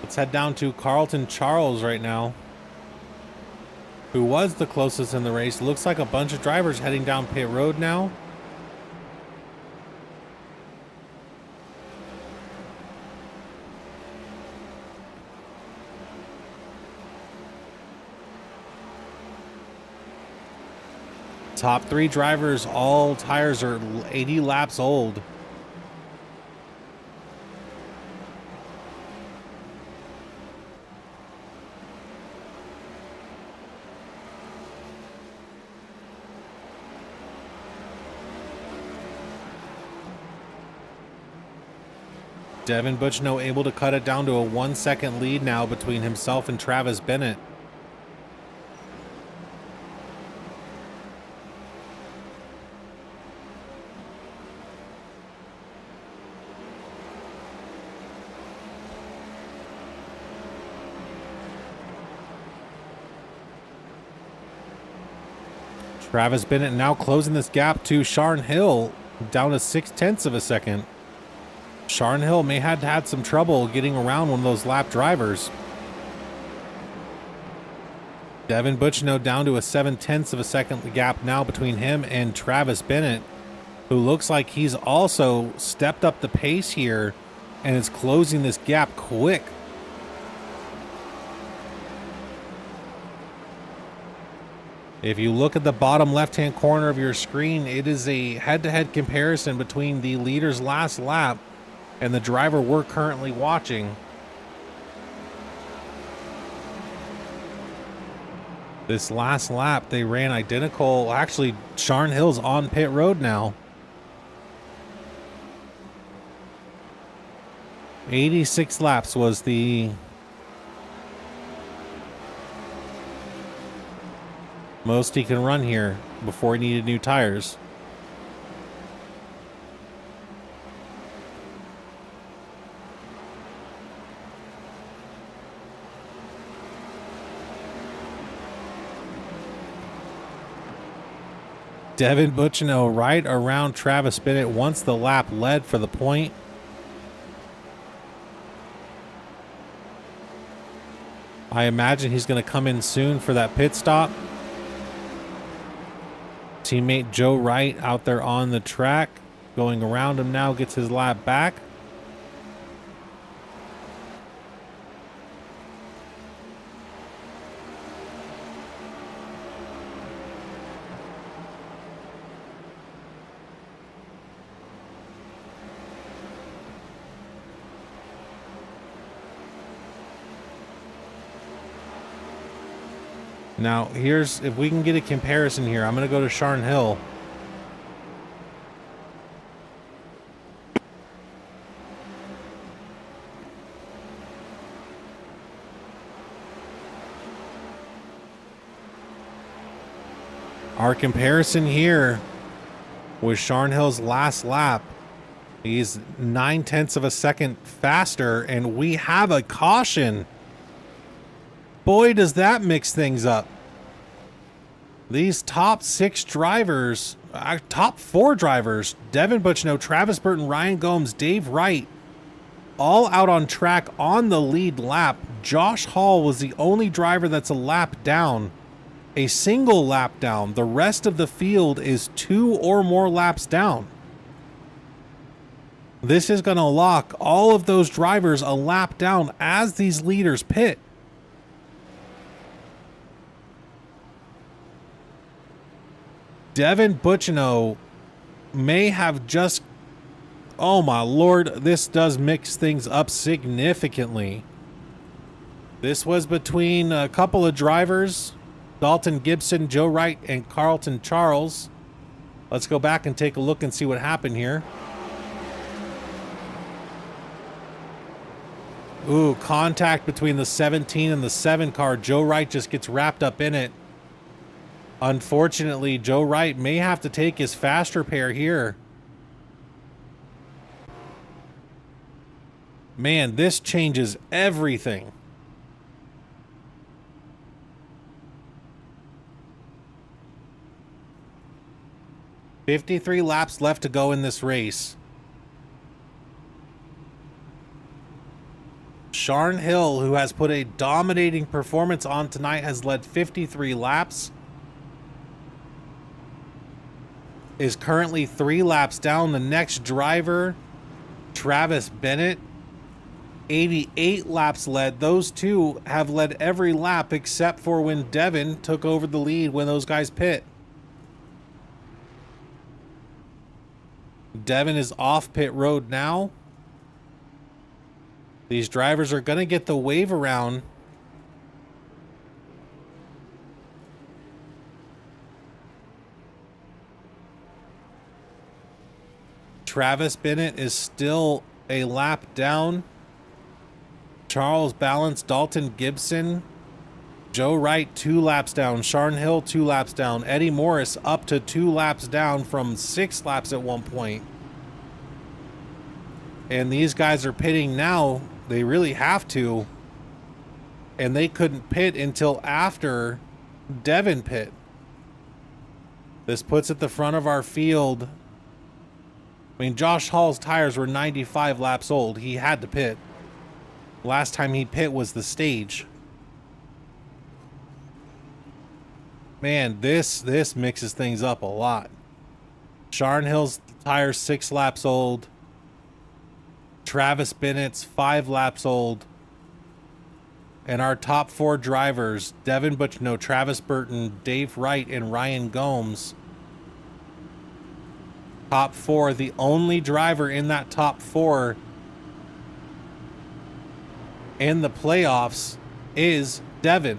S2: Let's head down to Carlton Charles right now, who was the closest in the race. Looks like a bunch of drivers heading down pit road now. Top three drivers, all tires are 80 laps old. Devin Butchno able to cut it down to a 1 second lead now between himself and Travis Bennett. Travis Bennett now closing this gap to Sharn Hill, down to 0.6 of a second. Sharn Hill may have had some trouble getting around one of those lap drivers. Devin Butchno down to a 0.7 of a second gap now between him and Travis Bennett, who looks like he's also stepped up the pace here and is closing this gap quick. If you look at the bottom left-hand corner of your screen, it is a head-to-head comparison between the leader's last lap and the driver we're currently watching. This last lap, they ran identical. Actually, Sharn Hill's on pit road now. 86 laps was the most he can run here before he needed new tires. Devin Butchno right around Travis Bennett once the lap led for the point. I imagine he's going to come in soon for that pit stop. Teammate Joe Wright out there on the track, going around him now, gets his lap back. Now, here's, if we can get a comparison here, I'm going to go to Sharn Hill. Our comparison here with Sharn Hill's last lap. He's 9/10 of a second faster, and we have a caution. Boy, does that mix things up. These top 6 drivers, top 4 drivers, Devin Butchno, Travis Burton, Ryan Gomes, Dave Wright, all out on track on the lead lap. Josh Hall was the only driver that's a lap down, a single lap down. The rest of the field is 2 or more laps down. This is going to lock all of those drivers a lap down as these leaders pit. Devin Butchno may have just... Oh my lord, this does mix things up significantly. This was between a couple of drivers, Dalton Gibson, Joe Wright, and Carlton Charles. Let's go back and take a look and see what happened here. Ooh, contact between the 17 and the 7 car. Joe Wright just gets wrapped up in it. Unfortunately, Joe Wright may have to take his faster pair here. Man, this changes everything. $53 laps left to go in this race. Sharn Hill, who has put a dominating performance on tonight, has led 53 laps. Is currently 3 laps down. The next driver, Travis Bennett, 88 laps led. Those two have led every lap except for when Devin took over the lead when those guys pit. Devin is off pit road now. These drivers are going to get the wave around. Travis Bennett is still a lap down. Charles Balance, Dalton Gibson, Joe Wright 2 laps down. Sharn Hill 2 laps down. Eddie Morris up to 2 laps down from 6 laps at one point. And these guys are pitting now. They really have to. And they couldn't pit until after Devin pit. This puts at the front of our field. I mean, Josh Hall's tires were 95 laps old. He had to pit. Last time he pit was the stage. Man, this mixes things up a lot. Sharn Hill's tires 6 laps old. Travis Bennett's 5 laps old. And our top 4 drivers, Devin Butchno, Travis Burton, Dave Wright, and Ryan Gomes. Top 4, the only driver in that top 4 in the playoffs is Devin.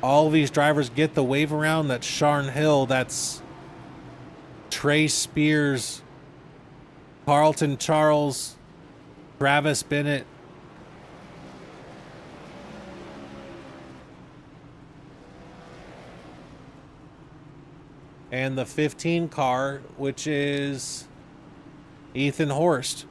S2: All these drivers get the wave around. That's Sharn Hill. That's Trey Spears, Carlton Charles, Travis Bennett. And the 15 car, which is Ethan Horst.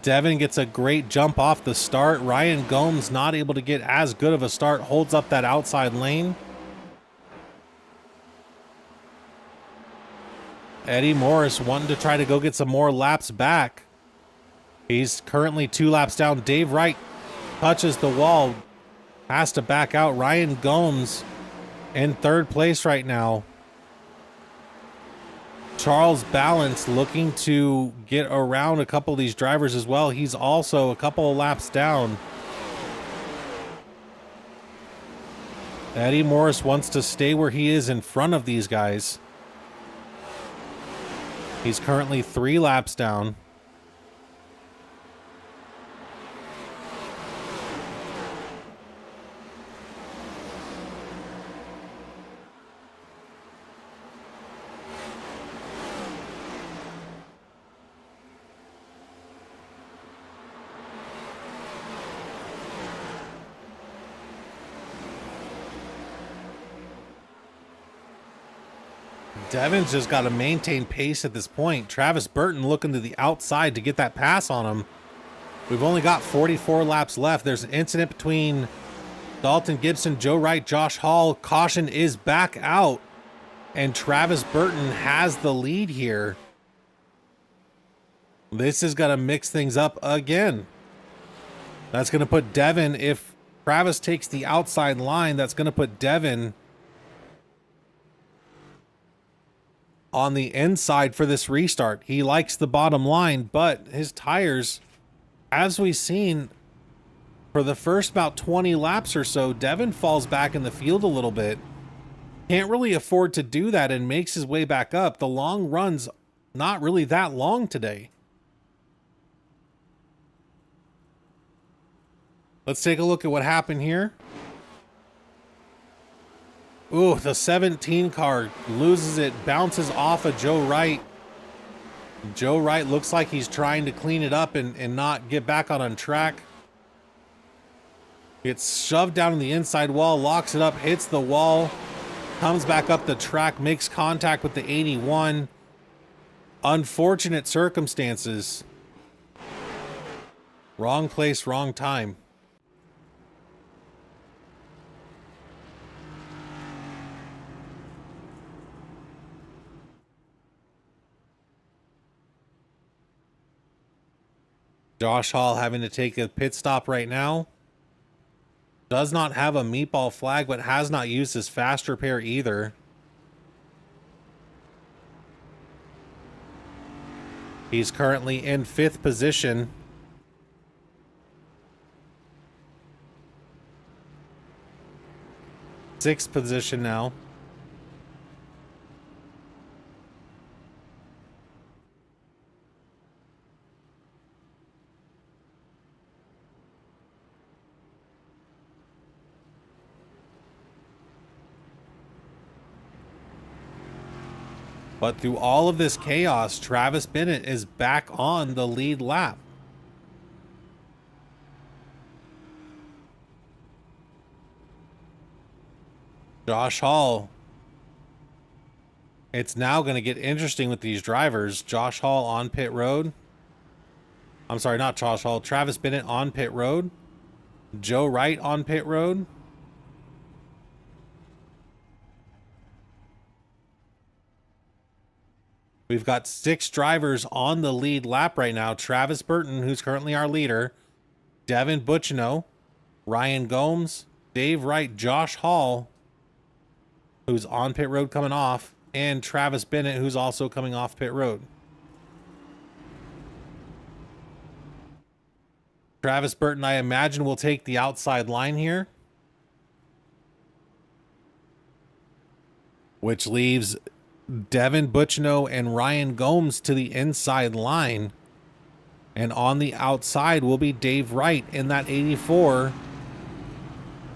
S2: Devin gets a great jump off the start. Ryan Gomes not able to get as good of a start. Holds up that outside lane. Eddie Morris wanting to try to go get some more laps back. He's currently 2 laps down. Dave Wright touches the wall. Has to back out. Ryan Gomes in 3rd place right now. Charles Balance looking to get around a couple of these drivers as well. He's also a couple of laps down. Eddie Morris wants to stay where he is in front of these guys. He's currently 3 laps down. Devin's just got to maintain pace at this point. Travis Burton looking to the outside to get that pass on him. We've only got 44 laps left. There's an incident between Dalton Gibson, Joe Wright, Josh Hall. Caution is back out, and Travis Burton has the lead here. This is going to mix things up again. That's going to put Devin, if Travis takes the outside line, that's going to put Devin on the inside for this restart. He likes the bottom line, but his tires, as we've seen for the first about 20 laps or so, Devin falls back in the field a little bit. Can't really afford to do that and makes his way back up. The long run's not really that long today. Let's take a look at what happened here. Ooh, the 17 car loses it, bounces off of Joe Wright. Joe Wright looks like he's trying to clean it up and not get back on track. Gets shoved down on the inside wall, locks it up, hits the wall, comes back up the track, makes contact with the 81. Unfortunate circumstances. Wrong place, wrong time. Josh Hall having to take a pit stop right now. Does not have a meatball flag, but has not used his fast repair either. He's currently in 5th position. Sixth position now. But through all of this chaos, Travis Bennett is back on the lead lap. Josh Hall. It's now going to get interesting with these drivers. Josh Hall on pit road. I'm sorry, not Josh Hall. Travis Bennett on pit road. Joe Wright on pit road. We've got 6 drivers on the lead lap right now. Travis Burton, who's currently our leader. Devin Butchino. Ryan Gomes. Dave Wright. Josh Hall, who's on pit road coming off. And Travis Bennett, who's also coming off pit road. Travis Burton, I imagine, will take the outside line here, which leaves Devin Butchino and Ryan Gomes to the inside line. And on the outside will be Dave Wright in that 84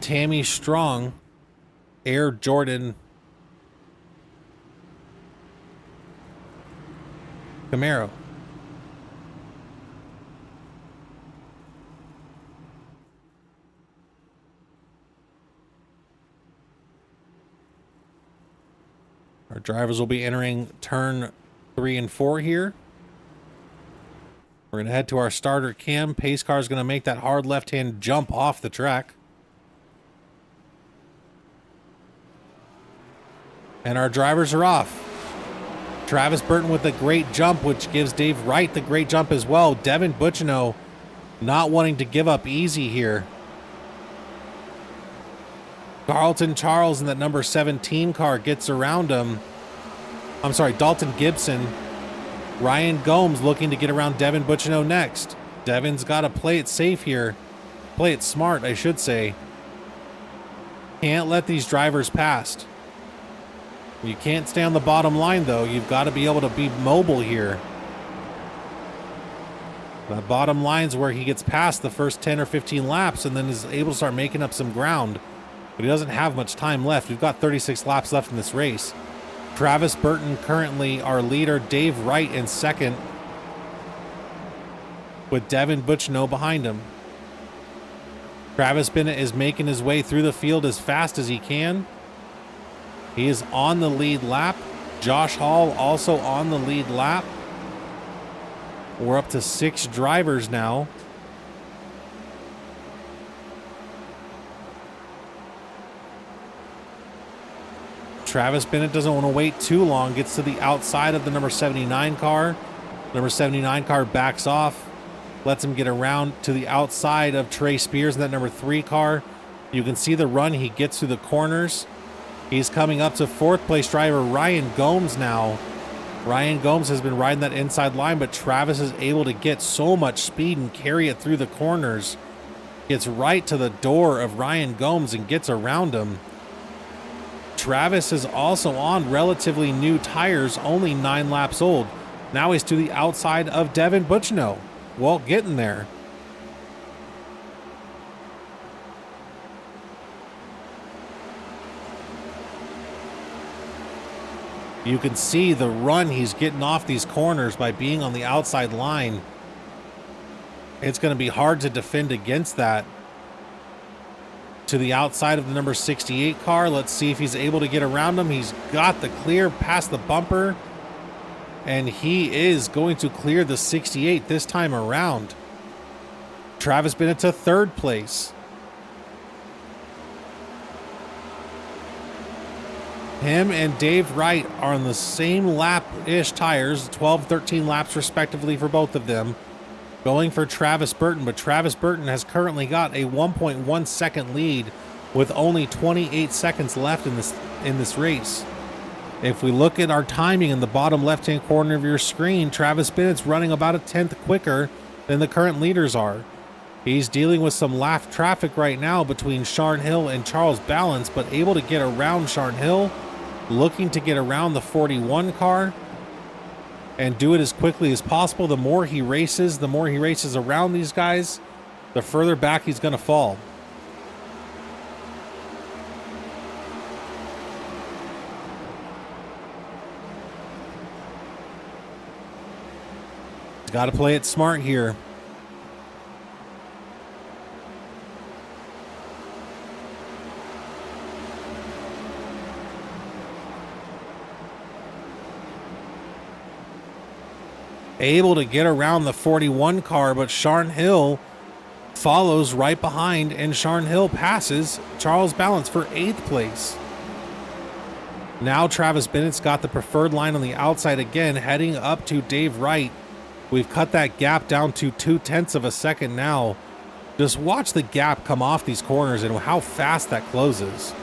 S2: Tammy Strong Air Jordan Camaro. Our drivers will be entering turn 3 and 4 here. We're going to head to our starter cam. Pace car is going to make that hard left-hand jump off the track. And our drivers are off. Travis Burton with a great jump, which gives Dave Wright the great jump as well. Devin Butchino not wanting to give up easy here. Carlton Charles in that number 17 car gets around him. I'm sorry, Dalton Gibson. Ryan Gomes looking to get around Devin Butchino next. Devin's got to play it safe here. Play it smart, I should say. Can't let these drivers past. You can't stay on the bottom line, though. You've got to be able to be mobile here. The bottom line's where he gets past the first 10 or 15 laps and then is able to start making up some ground. But he doesn't have much time left. We've got 36 laps left in this race. Travis Burton currently our leader. Dave Wright in second, with Devin Butchno behind him. Travis Bennett is making his way through the field as fast as he can. He is on the lead lap. Josh Hall also on the lead lap. We're up to 6 drivers now. Travis Bennett doesn't want to wait too long. Gets to the outside of the number 79 car. Number 79 car backs off. Lets him get around to the outside of Trey Spears in that number 3 car. You can see the run he gets through the corners. He's coming up to 4th place driver Ryan Gomes now. Ryan Gomes has been riding that inside line, but Travis is able to get so much speed and carry it through the corners. Gets right to the door of Ryan Gomes and gets around him. Travis is also on relatively new tires, only 9 laps old. Now he's to the outside of Devin Butchno. Well, getting there. You can see the run he's getting off these corners by being on the outside line. It's going to be hard to defend against that. To the outside of the number 68 car. Let's see if he's able to get around him. He's got the clear past the bumper. And he is going to clear the 68 this time around. Travis Bennett to 3rd place. Him and Dave Wright are on the same lap-ish tires, 12, 13 laps respectively for both of them. Going for Travis Burton, but Travis Burton has currently got a 1.1 second lead with only 28 seconds left in this race. If we look at our timing in the bottom left-hand corner of your screen, Travis Bennett's running about a 10th quicker than the current leaders are. He's dealing with some lap traffic right now between Sharn Hill and Charles Balance, but able to get around Sharn Hill, looking to get around the 41 car and do it as quickly as possible. The more he races around these guys, the further back he's going to fall. He's got to play it smart here. Able to get around the 41 car, but Sharn Hill follows right behind, and Sharn Hill passes Charles Balance for 8th place. Now Travis Bennett's got the preferred line on the outside again, heading up to Dave Wright. We've cut that gap down to 0.2 of a second now. Just watch the gap come off these corners and how fast that closes.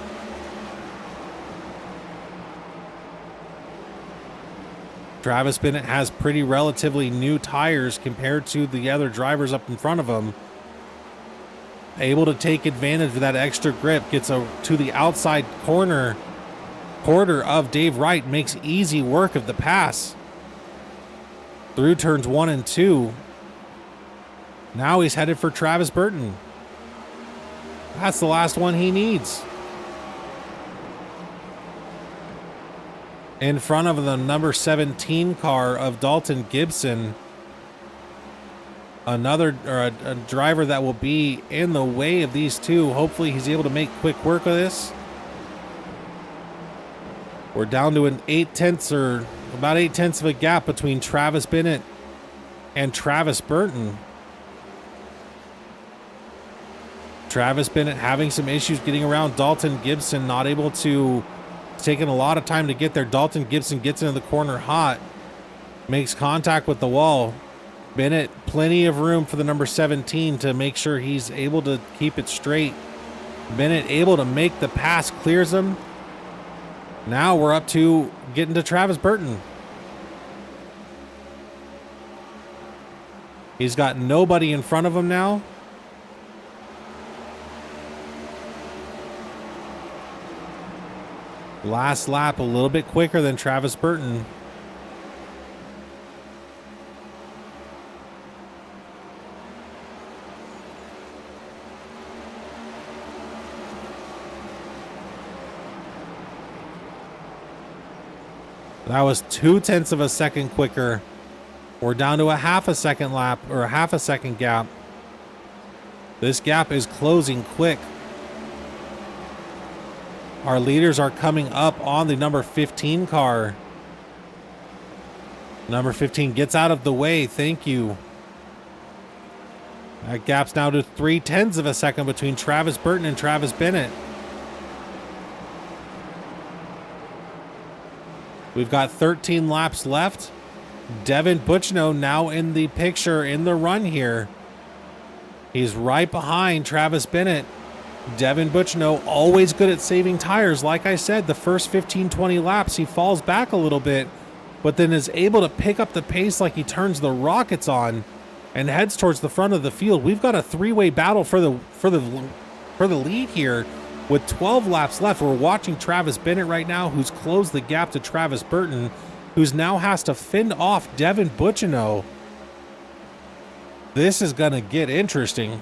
S2: Travis Bennett has pretty relatively new tires compared to the other drivers up in front of him. Able to take advantage of that extra grip, gets to the outside quarter of Dave Wright, makes easy work of the pass through turns 1 and 2. Now he's headed for Travis Burton. That's the last one he needs. In front of the number 17 car of Dalton Gibson. A driver that will be in the way of these two. Hopefully he's able to make quick work of this. We're down to an 0.8 or about 0.8 of a gap between Travis Bennett and Travis Burton. Travis Bennett having some issues getting around Dalton Gibson, not able to. It's taking a lot of time to get there. Dalton Gibson gets into the corner hot, makes contact with the wall. Bennett, plenty of room for the number 17 to make sure he's able to keep it straight. Bennett able to make the pass, clears him. Now we're up to getting to Travis Burton. He's got nobody in front of him now. Last lap a little bit quicker than Travis Burton. That was 0.2 of a second quicker. We're down to a half a second lap, or a half a second gap. This gap is closing quick. Our leaders are coming up on the number 15 car. Number 15 gets out of the way. Thank you. That gap's now to 0.3 of a second between Travis Burton and Travis Bennett. We've got 13 laps left. Devin Butchno now in the picture in the run here. He's right behind Travis Bennett. Devin Butchno always good at saving tires. Like I said, the first 15-20 laps, he falls back a little bit, but then is able to pick up the pace like he turns the rockets on and heads towards the front of the field. We've got a three-way battle for the lead here. With 12 laps left, we're watching Travis Bennett right now, who's closed the gap to Travis Burton, who's now has to fend off Devin Butchno. This is going to get interesting.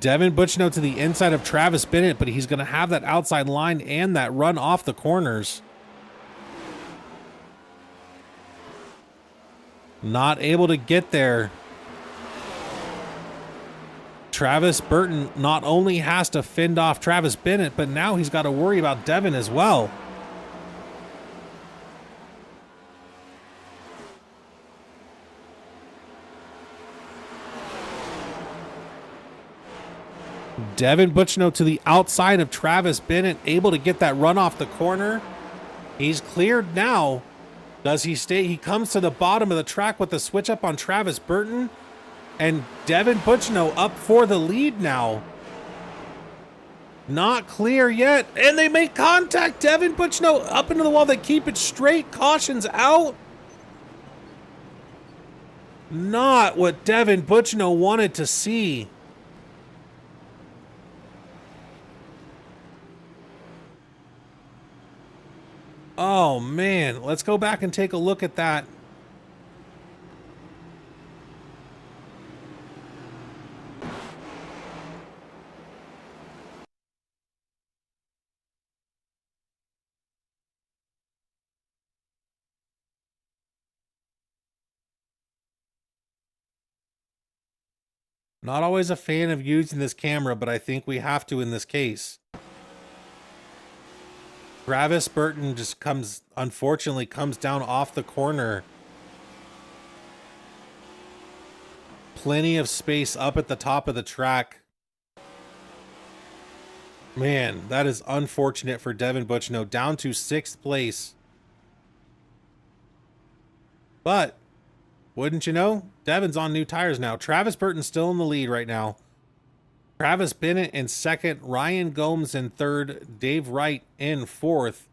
S2: Devin Butchno to the inside of Travis Bennett, but he's going to have that outside line and that run off the corners. Not able to get there. Travis Burton not only has to fend off Travis Bennett, but now he's got to worry about Devin as well. Devin Butchno to the outside of Travis Bennett, able to get that run off the corner. He's cleared now. Does he stay? He comes to the bottom of the track with the switch up on Travis Burton, and Devin Butchno up for the lead now. Not clear yet, and they make contact. Devin Butchno up into the wall. They keep it straight. Caution's out. Not what Devin Butchno wanted to see. Oh man, let's go back and take a look at that. Not always a fan of using this camera, but I think we have to in this case. Travis Burton just unfortunately comes down off the corner. Plenty of space up at the top of the track. Man, that is unfortunate for Devin Butchno, down to 6th place. But, wouldn't you know, Devin's on new tires now. Travis Burton's still in the lead right now. Travis Bennett in 2nd, Ryan Gomes in 3rd, Dave Wright in 4th.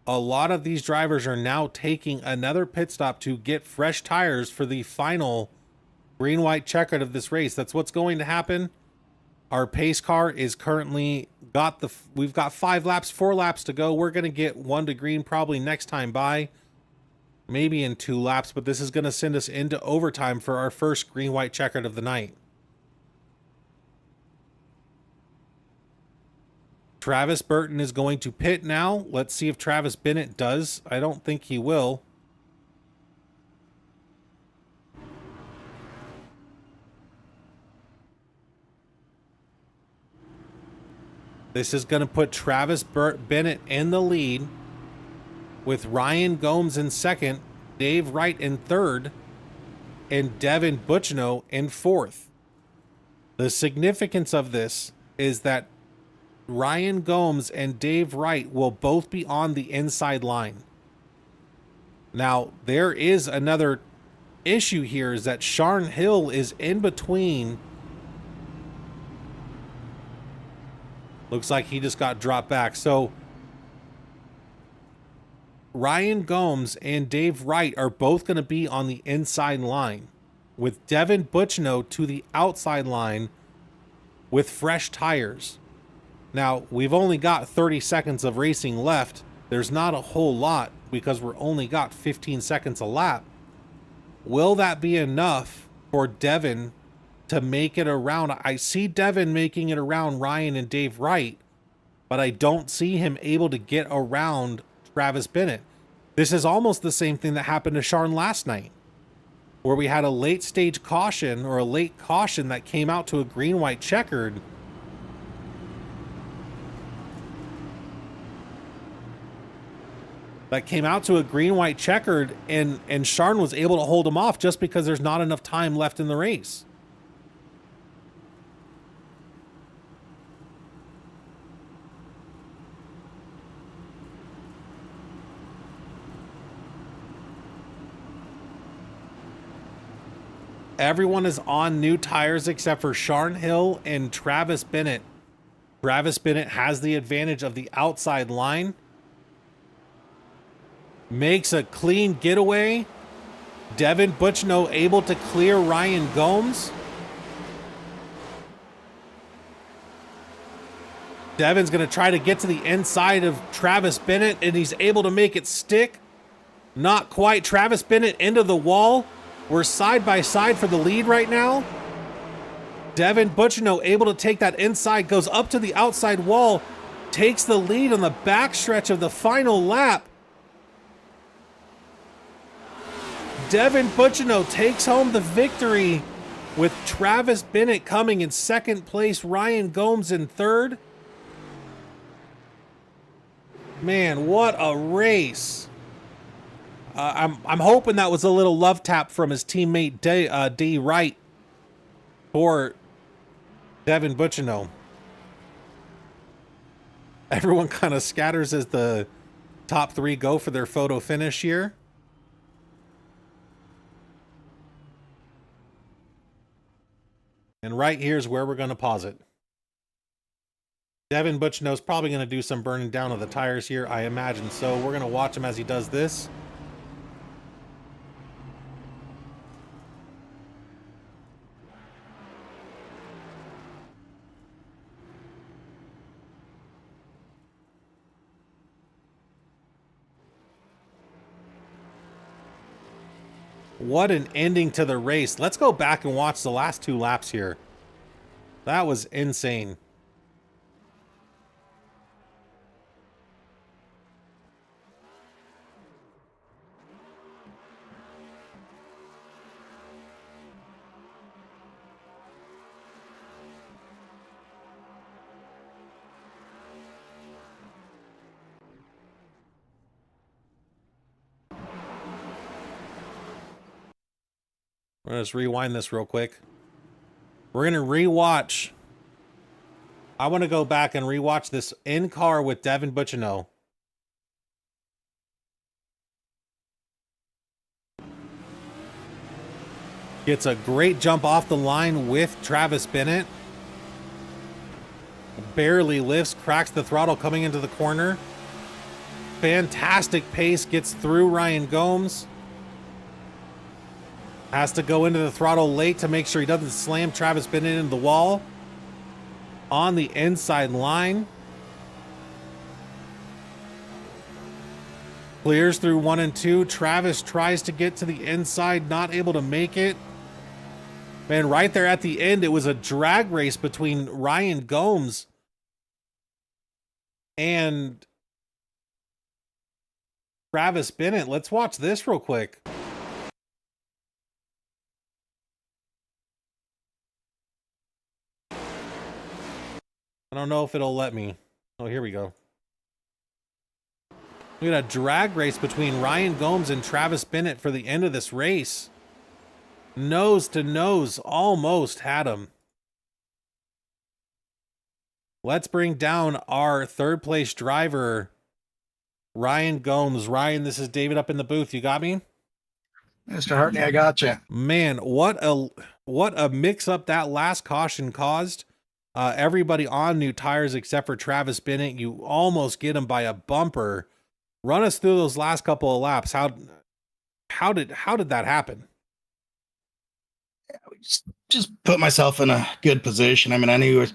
S2: A lot of these drivers are now taking another pit stop to get fresh tires for the final green-white checkered of this race. That's what's going to happen. Our pace car is currently we've got 4 laps to go. We're going to get 1 to green probably next time by, maybe in 2 laps, but this is going to send us into overtime for our first green-white checkered of the night. Travis Burton is going to pit now. Let's see if Travis Bennett does. I don't think he will. This is going to put Travis Bennett in the lead with Ryan Gomes in 2nd, Dave Wright in 3rd, and Devin Butchno in 4th. The significance of this is that Ryan Gomes and Dave Wright will both be on the inside line. Now, there is another issue here, is that Sharn Hill is in between. Looks like he just got dropped back. So Ryan Gomes and Dave Wright are both going to be on the inside line. with Devin Butchno to the outside line with fresh tires. Now, we've only got 30 seconds of racing left. There's not a whole lot because we're only got 15 seconds a lap. Will that be enough for Devin to make it around? I see Devin making it around Ryan and Dave Wright, but I don't see him able to get around Travis Bennett. This is almost the same thing that happened to Sharn last night, where we had a late stage caution or a late caution that came out to a green-white checkered. And Sharn was able to hold him off just because there's not enough time left in the race. Everyone is on new tires except for Sharn Hill and Travis Bennett. Travis Bennett has the advantage of the outside line. Makes a clean getaway. Devin Butchno able to clear Ryan Gomes. Devin's going to try to get to the inside of Travis Bennett, and he's able to make it stick. Not quite. Travis Bennett into the wall. We're side by side for the lead right now. Devin Butchno able to take that inside, goes up to the outside wall, takes the lead on the backstretch of the final lap. Devin Butchno takes home the victory with Travis Bennett coming in second place, Ryan Gomes in third. Man, what a race. I'm hoping that was a little love tap from his teammate D Wright for Devin Butchno. Everyone kind of scatters as the top three go for their photo finish here. And right here is where we're going to pause it. Devin Butchno's probably going to do some burning down of the tires here. I imagine so. We're going to watch him as he does this. What an ending to the race. Let's go back and watch the last two laps here. That was insane. We're going to just rewind this real quick. We're going to rewatch. I want to go back and rewatch this in car with Devin Butchno. Gets a great jump off the line with Travis Bennett. Barely lifts, cracks the throttle coming into the corner. Fantastic pace, gets through Ryan Gomes. Has to go into the throttle late to make sure he doesn't slam Travis Bennett into the wall. On the inside line. Clears through 1 and 2. Travis tries to get to the inside, not able to make it. Man, right there at the end, it was a drag race between Ryan Gomes and Travis Bennett. Let's watch this real quick. I don't know if it'll let me. Oh, here we go. We got a drag race between Ryan Gomes and Travis Bennett for the end of this race. Nose to nose, almost had him. Let's bring down our third place driver, Ryan Gomes. Ryan, this is David up in the booth. You got me?
S3: Mr. Hartney, I got you.
S2: Man, what a mix up that last caution caused. Everybody on new tires except for Travis Bennett. You almost get him by a bumper. Run us through those last couple of laps. How did that happen?
S3: Just put myself in a good position. I mean, I knew I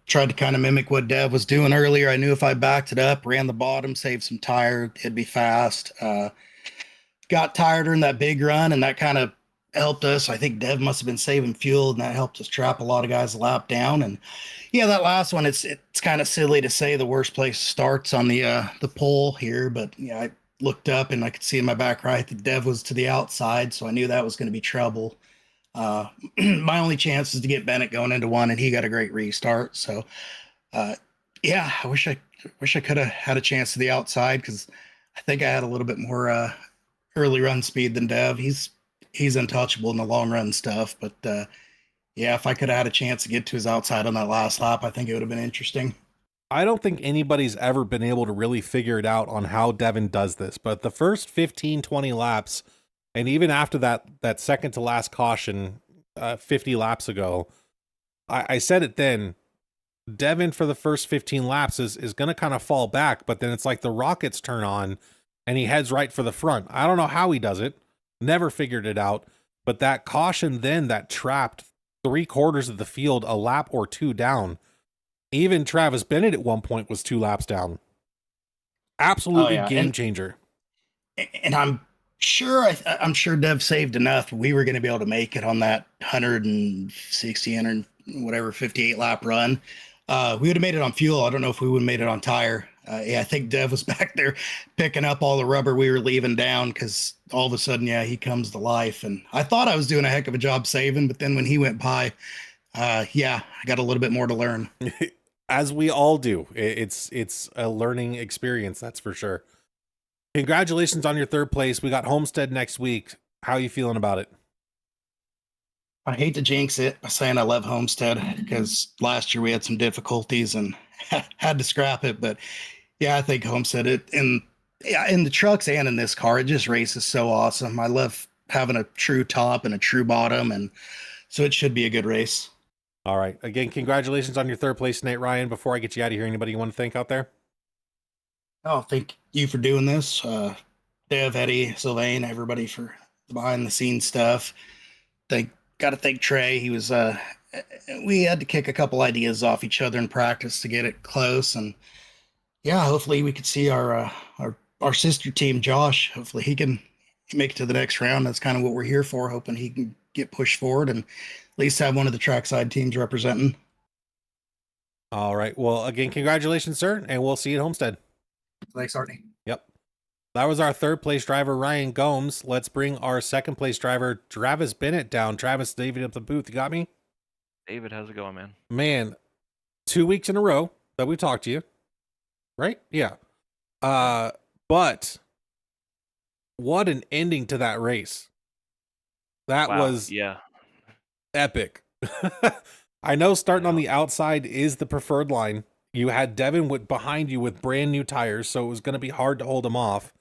S3: tried to kind of mimic what Dev was doing earlier. I knew if I backed it up, ran the bottom, saved some tire, it'd be fast. Got tired during that big run, and that kind of helped us. I think Dev must have been saving fuel, and that helped us trap a lot of guys a lap down. And yeah, that last one, it's kind of silly to say the worst place starts on the pole here, but yeah, I looked up and I could see in my back right that Dev was to the outside, so I knew that was going to be trouble. Uh, my only chance is to get Bennett going into one, and he got a great restart. So, uh, yeah, I wish I could have had a chance to the outside because I think I had a little bit more early run speed than Dev. He's untouchable in the long run stuff, but yeah, if I could have had a chance to get to his outside on that last lap, I think it would have been interesting.
S2: I don't think anybody's ever been able to really figure it out on how Devin does this, but the first 15, 20 laps, and even after that second to last caution 50 laps ago, I said it then, Devin for the first 15 laps is going to kind of fall back, but then it's like the rockets turn on and he heads right for the front. I don't know how he does it. Never figured it out. But that caution then that trapped 3/4 of the field a lap or two down. Even Travis Bennett at one point was 2 laps down. Absolutely game changer.
S3: And I'm sure Dev saved enough. We were going to be able to make it on that 160, 100, whatever, 58 lap run. We would have made it on fuel. I don't know if we would have made it on tire. Yeah, I think Dev was back there picking up all the rubber we were leaving down because all of a sudden, yeah, he comes to life. And I thought I was doing a heck of a job saving, but then when he went by, yeah, I got a little bit more to learn.
S2: As we all do. It's a learning experience, that's for sure. Congratulations on your 3rd place. We got Homestead next week. How are you feeling about it?
S3: I hate to jinx it by saying I love Homestead because last year we had some difficulties and had to scrap it. But yeah, I think Homestead in the trucks and in this car, it just races so awesome. I love having a true top and a true bottom, and so it should be a good race.
S2: All right. Again, congratulations on your 3rd place, Nate Ryan. Before I get you out of here, anybody you want to thank out there?
S3: Oh, thank you for doing this. Dev, Eddie, Sylvain, everybody for the behind the scenes stuff. Got to thank Trey. He was, we had to kick a couple ideas off each other in practice to get it close. And yeah, hopefully we could see our sister team, Josh. Hopefully he can make it to the next round. That's kind of what we're here for, hoping he can get pushed forward and at least have one of the trackside teams representing.
S2: All right. Well, again, congratulations, sir. And we'll see you at Homestead.
S3: Thanks, Artie.
S2: Yep. That was our 3rd place driver, Ryan Gomes. Let's bring our 2nd place driver, Travis Bennett, down. Travis, David up the booth. You got me?
S4: David, how's it going, man?
S2: Man, 2 weeks in a row that we talked to you. Right? Yeah. But what an ending to that race. That was epic. I know starting on the outside is the preferred line. You had Devin behind you with brand new tires, so it was going to be hard to hold him off.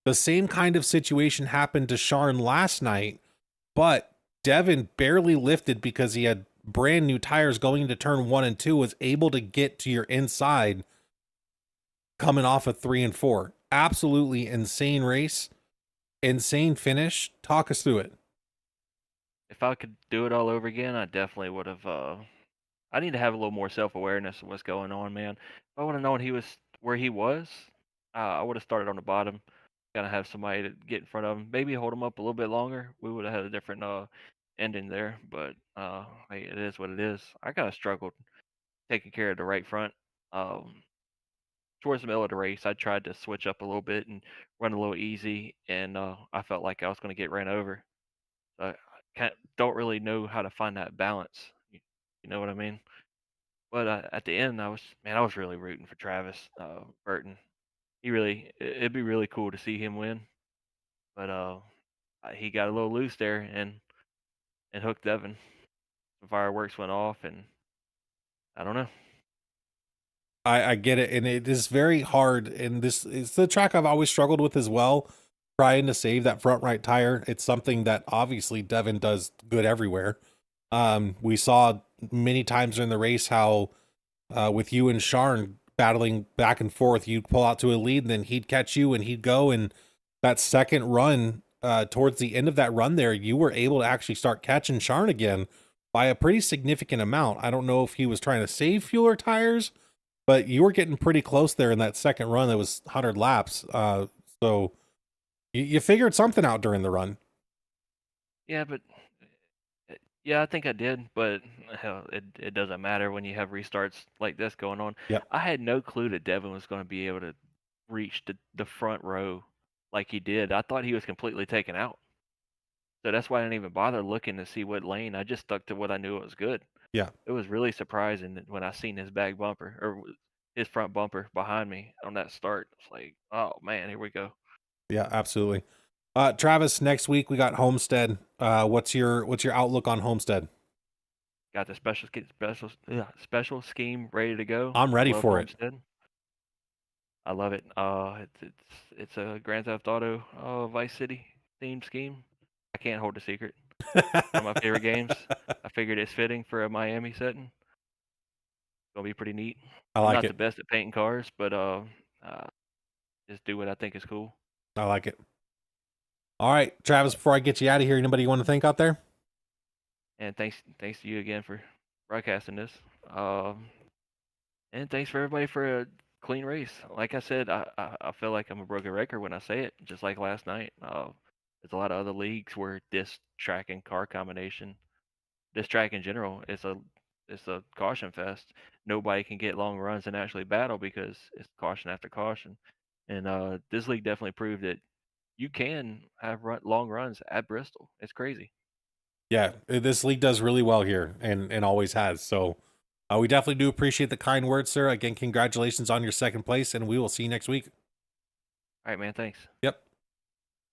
S2: The same kind of situation happened to Sharn last night, but Devin barely lifted because he had brand new tires going into turn 1 and 2, was able to get to your inside coming off of 3 and 4. Absolutely insane race, insane finish. Talk us through it.
S4: If I could do it all over again, I definitely would have. I need to have a little more self-awareness of what's going on, man. If I would have known where he was, I would have started on the bottom. Gotta have somebody to get in front of him. Maybe hold him up a little bit longer. We would have had a different ending there. But hey, it is what it is. I kind of struggled taking care of the right front. Towards the middle of the race, I tried to switch up a little bit and run a little easy, and I felt like I was going to get ran over. I don't really know how to find that balance. You know what I mean? But at the end, I was really rooting for Travis Burton. It'd be really cool to see him win. But he got a little loose there and hooked Devin. The fireworks went off, and I don't know.
S2: I get it, and it is very hard, and this is the track I've always struggled with as well, trying to save that front right tire. It's something that obviously Devin does good everywhere. We saw many times during the race how with you and Sharn battling back and forth, you'd pull out to a lead, and then he'd catch you and he'd go, and that second run towards the end of that run there, you were able to actually start catching Sharn again by a pretty significant amount. I don't know if he was trying to save fuel or tires, but you were getting pretty close there in that second run. That was 100 laps. So you figured something out during the run.
S4: Yeah, but yeah, I think I did, but hell, it doesn't matter when you have restarts like this going on.
S2: Yep.
S4: I had no clue that Devin was going to be able to reach the front row like he did. I thought he was completely taken out. So that's why I didn't even bother looking to see what lane. I just stuck to what I knew was good.
S2: Yeah.
S4: It was really surprising that when I seen his back bumper or his front bumper behind me on that start. It's like, oh man, here we go.
S2: Yeah, absolutely. Travis, next week we got Homestead. What's your outlook on Homestead?
S4: Got the special scheme ready to go.
S2: I'm ready
S4: Love
S2: for it.
S4: Homestead. I love it. It's a Grand Theft Auto Vice City themed scheme. I can't hold a secret. One of my favorite games. I figured it's fitting for a Miami setting. It's gonna be pretty neat.
S2: I
S4: I'm
S2: like
S4: not
S2: it.
S4: the best at painting cars, but just do what I think is cool.
S2: I like it. All right, Travis, before I get you out of here, anybody you want to thank out there?
S4: And thanks to you again for broadcasting this. And thanks for everybody for a clean race. Like I said, I feel like I'm a broken record when I say it, just like last night. There's a lot of other leagues where this track and car combination, this track in general, it's a caution fest. Nobody can get long runs and actually battle because it's caution after caution. And this league definitely proved that you can have long runs at Bristol. It's crazy.
S2: Yeah, this league does really well here and always has. So we definitely do appreciate the kind words, sir. Again, congratulations on your second place, and we will see you next week.
S4: All right, man. Thanks.
S2: Yep.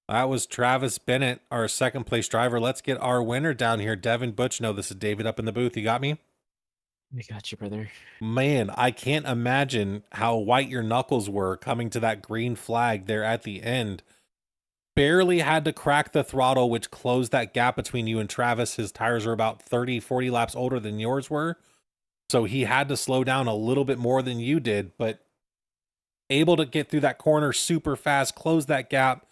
S2: That was Travis Bennett, our second place driver. Let's get our winner down here, Devin Butch. No, this is David up in the booth. You got me?
S5: I got you, brother.
S2: Man, I can't imagine how white your knuckles were coming to that green flag there at the end. Barely had to crack the throttle, which closed that gap between you and Travis. His tires are about 30, 40 laps older than yours were. So he had to slow down a little bit more than you did, but able to get through that corner super fast, close that gap,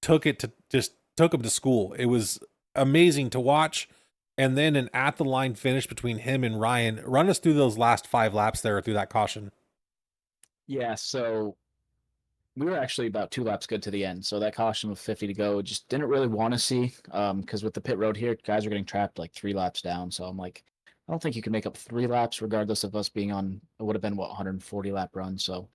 S2: took him to school. It was amazing to watch. And then an at the line finish between him and Ryan. Run us through those last 5 laps there through that caution.
S5: Yeah, so we were actually about 2 laps good to the end. So that caution with 50 to go, just didn't really want to see, because with the pit road here, guys are getting trapped like 3 laps down. So I'm like, I don't think you can make up 3 laps regardless of us being on, it would have been, 140 lap run. So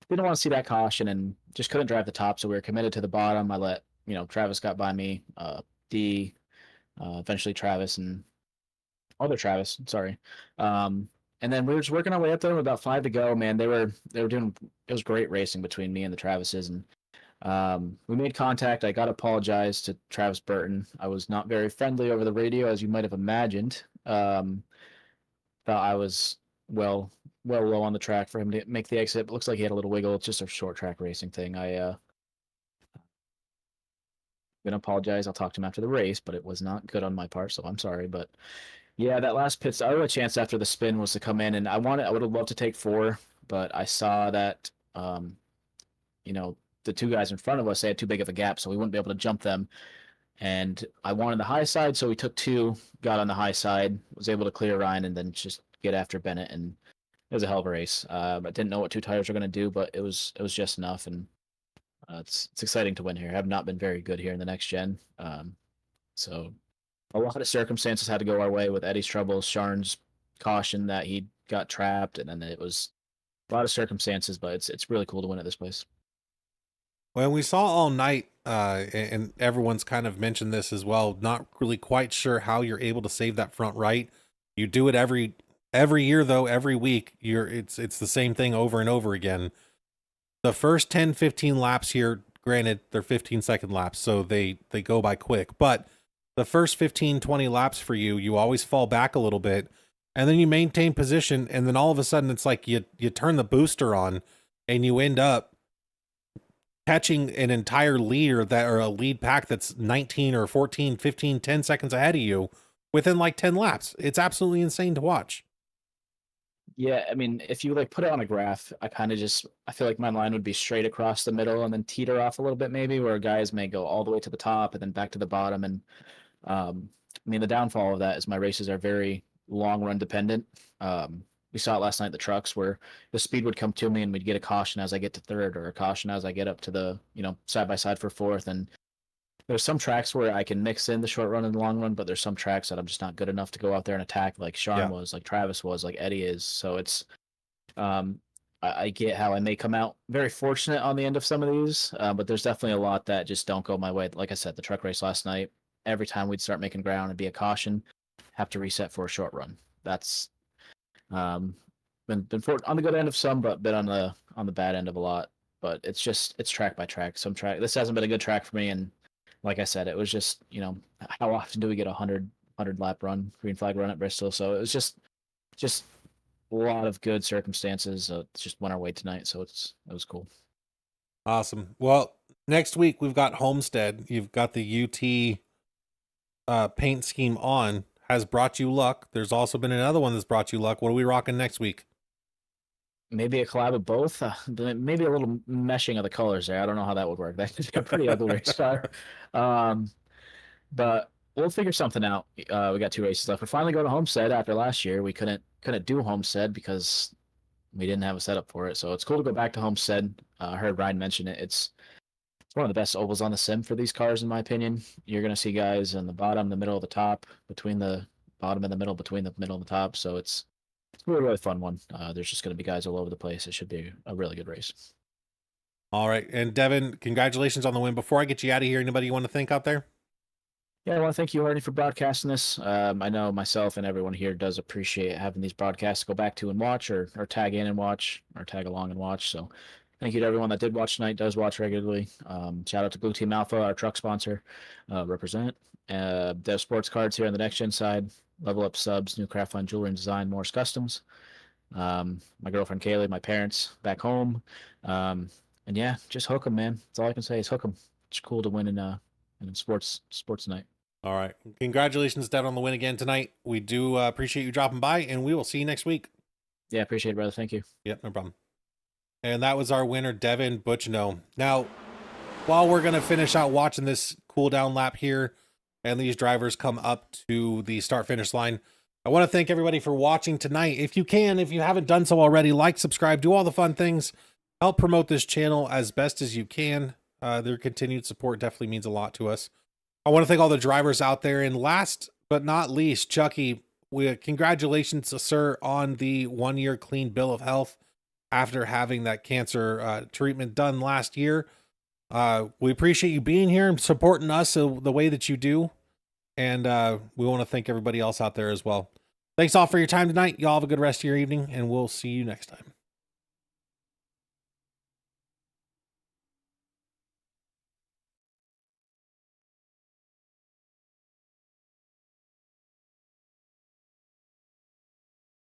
S5: didn't want to see that caution and just couldn't drive the top. So we were committed to the bottom. I let, Travis got by me, eventually Travis and other Travis, sorry. And then we were just working our way up there with about 5 to go, man. They were doing, it was great racing between me and the Travises. And we made contact. I got to apologize to Travis Burton. I was not very friendly over the radio, as you might have imagined. Thought I was well low on the track for him to make the exit. But looks like he had a little wiggle. It's just a short track racing thing. I'm gonna apologize. I'll talk to him after the race, but it was not good on my part, so I'm sorry. But yeah, that last pit, I had a chance after the spin was to come in, and I would have loved to take 4, but I saw that the 2 guys in front of us, they had too big of a gap, so we wouldn't be able to jump them. And I wanted the high side, so we took 2, got on the high side, was able to clear Ryan, and then just get after Bennett. And it was a hell of a race. I didn't know what 2 tires were going to do, but it was just enough. And it's exciting to win here. I have not been very good here in the next gen. So a lot of circumstances had to go our way with Eddie's troubles, Sharn's caution that he got trapped, and then it was a lot of circumstances, but it's really cool to win at this place.
S2: Well, we saw all night, and everyone's kind of mentioned this as well, not really quite sure how you're able to save that front right. You do it every year, though, every week. It's the same thing over and over again. The first 10, 15 laps here, granted, they're 15-second laps, so they go by quick. But the first 15, 20 laps for you always fall back a little bit, and then you maintain position, and then all of a sudden it's like you turn the booster on, and you end up catching an entire leader or a lead pack that's 19 or 14, 15, 10 seconds ahead of you within like 10 laps. It's absolutely insane to watch.
S5: Yeah, I mean, if you like put it on a graph, I feel like my line would be straight across the middle and then teeter off a little bit maybe, where guys may go all the way to the top and then back to the bottom. And I mean, the downfall of that is my races are very long run dependent. We saw it last night, the trucks, where the speed would come to me and we'd get a caution as I get to third or a caution as I get up to the, side by side for fourth. And there's some tracks where I can mix in the short run and the long run, but there's some tracks that I'm just not good enough to go out there and attack like Sean was, like Travis was, like Eddie is. So it's, I get how I may come out very fortunate on the end of some of these, but there's definitely a lot that just don't go my way. Like I said, the truck race last night, every time we'd start making ground and be a caution, have to reset for a short run. That's been on the good end of some, but been on the bad end of a lot. But it's track by track. This hasn't been a good track for me, and like I said, it was just, how often do we get a 100 lap run, green flag run at Bristol? So it was just a lot of good circumstances. It just went our way tonight, so it was cool.
S2: Awesome. Well, next week we've got Homestead. You've got the UT paint scheme on, has brought you luck. There's also been another one that's brought you luck. What are we rocking next week?
S5: Maybe a collab of both. Maybe a little meshing of the colors there. I don't know how that would work. That could be a pretty ugly race car. But we'll figure something out. We got 2 races left. We're finally going to Homestead after last year. We couldn't do Homestead because we didn't have a setup for it. So it's cool to go back to Homestead. I heard Ryan mention it. It's one of the best ovals on the sim for these cars, in my opinion. You're going to see guys in the bottom, the middle, the top, between the bottom and the middle, between the middle and the top. So it's a really fun one. There's just going to be guys all over the place. It should be a really good race.
S2: All right. And Devin, congratulations on the win. Before I get you out of here, anybody you want to thank out there?
S5: Yeah, I want to thank you, Arnie, for broadcasting this. I know myself and everyone here does appreciate having these broadcasts to go back to and watch, or tag in and watch, or tag along and watch. So thank you to everyone that did watch tonight, does watch regularly. Shout out to Blue Team Alpha, our truck sponsor. Represent. Dev Sports Cards here on the NextGen side. Level Up Subs, New Craftline Jewelry and Design, Morris Customs. My girlfriend Kaylee, my parents back home. And yeah, just hook them, man. That's all I can say is hook them. It's cool to win in sports tonight.
S2: All right. Congratulations, Devin, on the win again tonight. We do appreciate you dropping by, and we will see you next week.
S5: Yeah, appreciate it, brother. Thank you.
S2: Yep, no problem. And that was our winner, Devin Butchno. Now, while we're going to finish out watching this cool down lap here, and these drivers come up to the start-finish line, I want to thank everybody for watching tonight. If you haven't done so already, like, subscribe, do all the fun things. Help promote this channel as best as you can. Their continued support definitely means a lot to us. I want to thank all the drivers out there. And last but not least, Chucky, congratulations, sir, on the 1-year clean bill of health after having that cancer treatment done last year. We appreciate you being here and supporting us the way that you do. And we want to thank everybody else out there as well. Thanks all for your time tonight. Y'all have a good rest of your evening, and we'll see you next time.